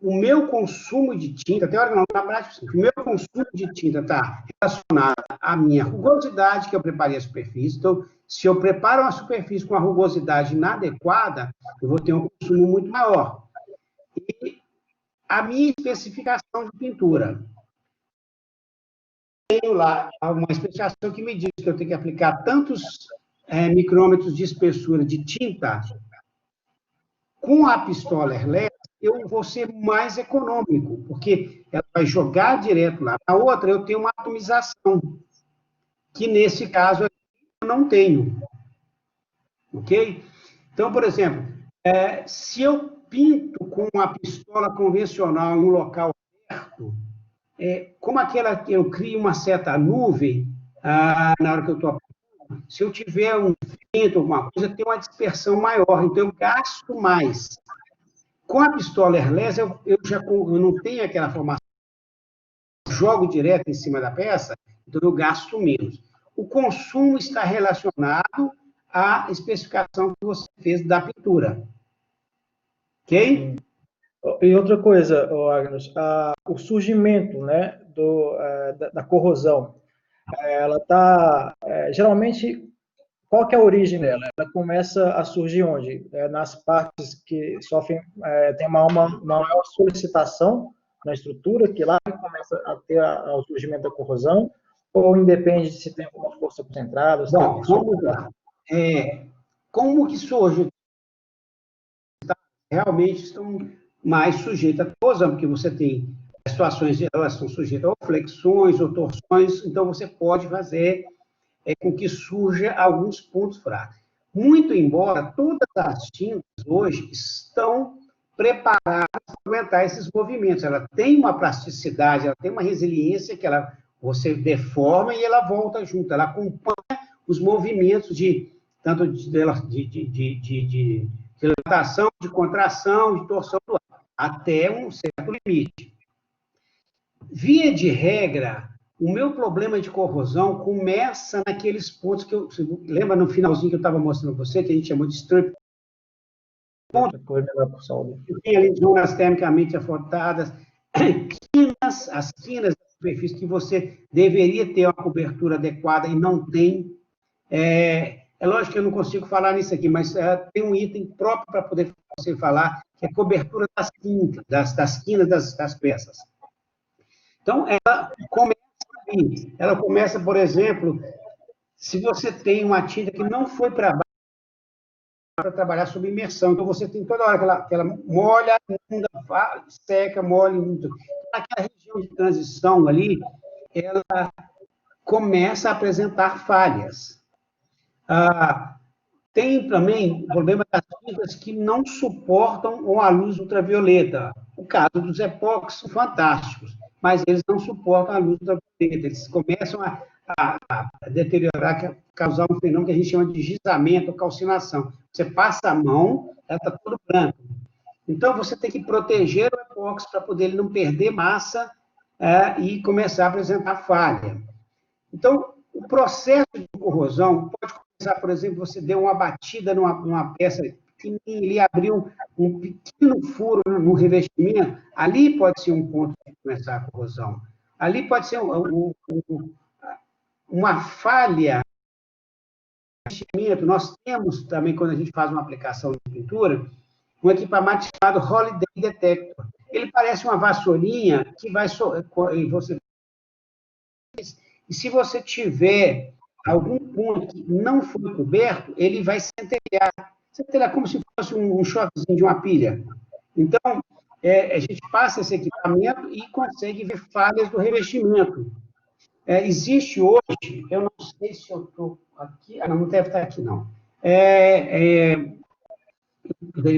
o meu consumo de tinta, teoricamente, não, na prática, o meu consumo de tinta está relacionado à minha rugosidade, que eu preparei a superfície. Então, se eu preparo uma superfície com a rugosidade inadequada, eu vou ter um consumo muito maior. E a minha especificação de pintura. Tenho lá uma especificação que me diz que eu tenho que aplicar tantos micrômetros de espessura de tinta. Com a pistola airless, eu vou ser mais econômico, porque ela vai jogar direto lá. Na outra, eu tenho uma atomização, que nesse caso eu não tenho. Ok? Então, por exemplo, se eu pinto com uma pistola convencional em um local aberto, como aquela que eu crio uma certa nuvem na hora que eu estou aplicando, se eu tiver um vento, alguma coisa, tem uma dispersão maior, então eu gasto mais. Com a pistola airless, eu não tenho aquela formação, eu jogo direto em cima da peça, então eu gasto menos. O consumo está relacionado à especificação que você fez da pintura. Ok? E outra coisa, Agnes, o surgimento, né, da corrosão, ela está, geralmente, qual que é a origem dela? Ela começa a surgir onde? Nas partes que sofrem, tem uma maior solicitação na estrutura, que lá começa a ter o surgimento da corrosão, ou independe de se tem alguma força concentrada, se tem Bom, alguma vamos lá. Como que surge? Realmente estão mais sujeitas à corrosão, porque você tem situações, elas estão sujeitas a flexões ou torções, então você pode fazer com que surja alguns pontos fracos. Muito embora todas as tintas hoje estão preparadas para aguentar esses movimentos. Ela tem uma plasticidade, ela tem uma resiliência que você deforma e ela volta junto. Ela acompanha os movimentos tanto de dilatação, de contração, de torção do ar, até um certo limite. Via de regra, o meu problema de corrosão começa naqueles pontos que você lembra no finalzinho que eu estava mostrando para você, que a gente chamou de strip? Tem ali zonas termicamente afotadas, as quinas da superfície que você deveria ter uma cobertura adequada e não tem. É lógico que eu não consigo falar nisso aqui, mas tem um item próprio para poder você falar, que é a cobertura das quinas das peças. Então, ela começa, por exemplo, se você tem uma tinta que não foi para baixo para trabalhar sob imersão, então você tem toda hora que ela molha, inunda, seca, molha, inunda. Naquela região de transição ali, ela começa a apresentar falhas. Tem também o problema das tintas que não suportam a luz ultravioleta. O caso dos epóxis são fantásticos, mas eles não suportam a luz ultravioleta. Eles começam a deteriorar, causar um fenômeno que a gente chama de gisamento ou calcinação. Você passa a mão, ela está toda branca. Então, você tem que proteger o epóxi para poder ele não perder massa e começar a apresentar falha. Então, o processo de corrosão pode começar, por exemplo, você deu uma batida numa peça pequenininha, ele abriu um pequeno furo no revestimento, ali pode ser um ponto de começar a corrosão. Ali pode ser uma falha no revestimento. Nós temos também, quando a gente faz uma aplicação de pintura, um equipamento chamado Holiday Detector. Ele parece uma vassourinha que vai... E se você tiver algum ponto que não foi coberto, ele vai centelhar. Centelhar como se fosse um choquezinho de uma pilha. Então, a gente passa esse equipamento e consegue ver falhas do revestimento. Existe hoje, eu não sei se eu estou aqui, não deve estar aqui, não. Ele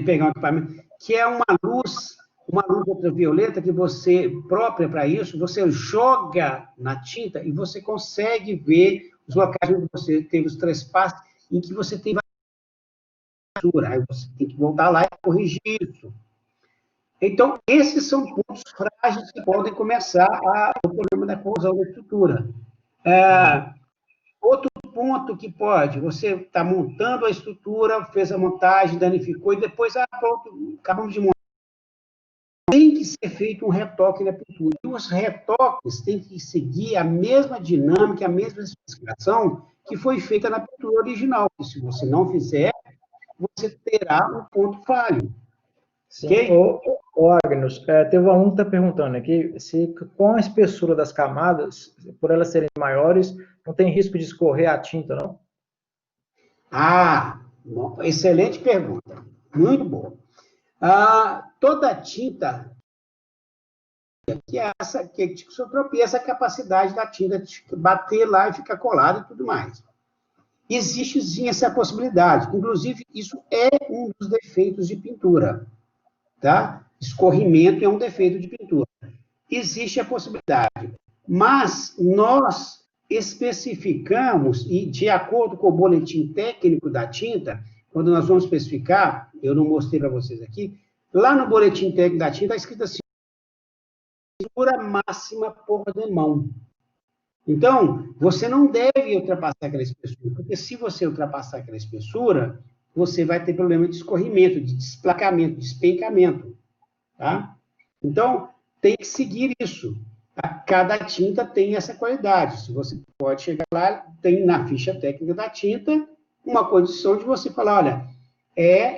pegar um equipamento, que é uma luz ultravioleta que você, própria para isso, você joga na tinta e você consegue ver os locais onde você teve os trespassos, em que você teve a textura. Aí você tem que voltar lá e corrigir isso. Então, esses são pontos frágeis que podem começar o problema da corrosão da estrutura. Outro ponto que pode, você está montando a estrutura, fez a montagem, danificou, e depois, pronto, acabamos de montar. Tem que ser feito um retoque na pintura. E os retoques têm que seguir a mesma dinâmica, a mesma especificação que foi feita na pintura original. Porque se você não fizer, você terá um ponto falho. Sim. Okay? Agnus, teve um aluno que está perguntando aqui se com a espessura das camadas, por elas serem maiores, não tem risco de escorrer a tinta, não? Bom, excelente pergunta. Muito bom. Toda tinta, que é essa tisotropia, essa capacidade da tinta de bater lá e ficar colada e tudo mais. Existe sim essa possibilidade. Inclusive, isso é um dos defeitos de pintura. Tá? Escorrimento é um defeito de pintura. Existe a possibilidade. Mas nós especificamos, e de acordo com o boletim técnico da tinta, quando nós vamos especificar, eu não mostrei para vocês aqui, lá no boletim técnico da tinta está escrito assim, espessura máxima por demão. Então, você não deve ultrapassar aquela espessura, porque se você ultrapassar aquela espessura, você vai ter problema de escorrimento, de desplacamento, de despencamento. Tá? Então, tem que seguir isso. Cada tinta tem essa qualidade. Se você pode chegar lá, tem na ficha técnica da tinta uma condição de você falar, olha,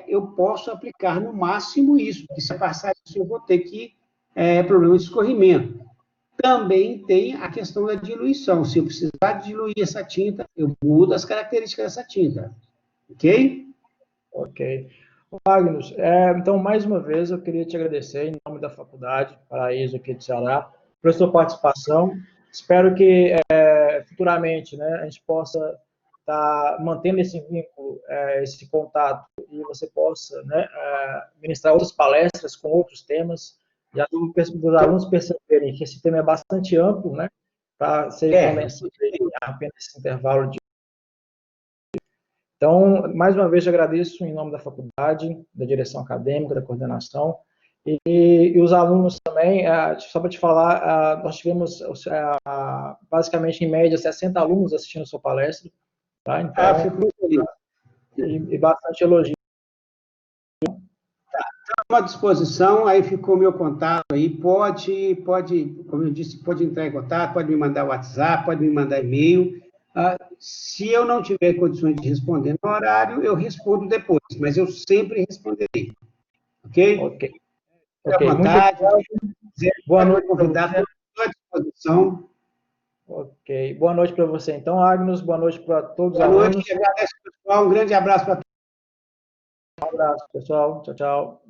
eu posso aplicar no máximo isso, porque se passar isso, eu vou ter que problema de escorrimento. Também tem a questão da diluição. Se eu precisar diluir essa tinta, eu mudo as características dessa tinta. Ok? Ok. Agnus, então, mais uma vez, eu queria te agradecer, em nome da Faculdade Paraíso aqui de Ceará, pela sua participação. Espero que, futuramente, né, a gente possa estar mantendo esse vínculo, esse contato, e você possa, né, ministrar outras palestras com outros temas, já os alunos perceberem que esse tema é bastante amplo, né, para ser condensado em apenas esse intervalo de... Então, mais uma vez, eu agradeço em nome da faculdade, da direção acadêmica, da coordenação, e os alunos também, só para te falar, nós tivemos, basicamente, em média, 60 alunos assistindo a sua palestra, tá? Então, fico muito feliz. E bastante elogio. Estou à disposição, aí ficou meu contato aí, pode, como eu disse, pode entrar em contato, pode me mandar WhatsApp, pode me mandar e-mail. Se eu não tiver condições de responder no horário, eu respondo depois, mas eu sempre responderei. Ok? Ok. Fique à vontade. Boa noite, convidado, estou à disposição. Ok. Boa noite para você, então, Agnus. Boa noite para todos os alunos. Boa noite, agradeço, pessoal. Um grande abraço para todos. Um abraço, pessoal. Tchau, tchau.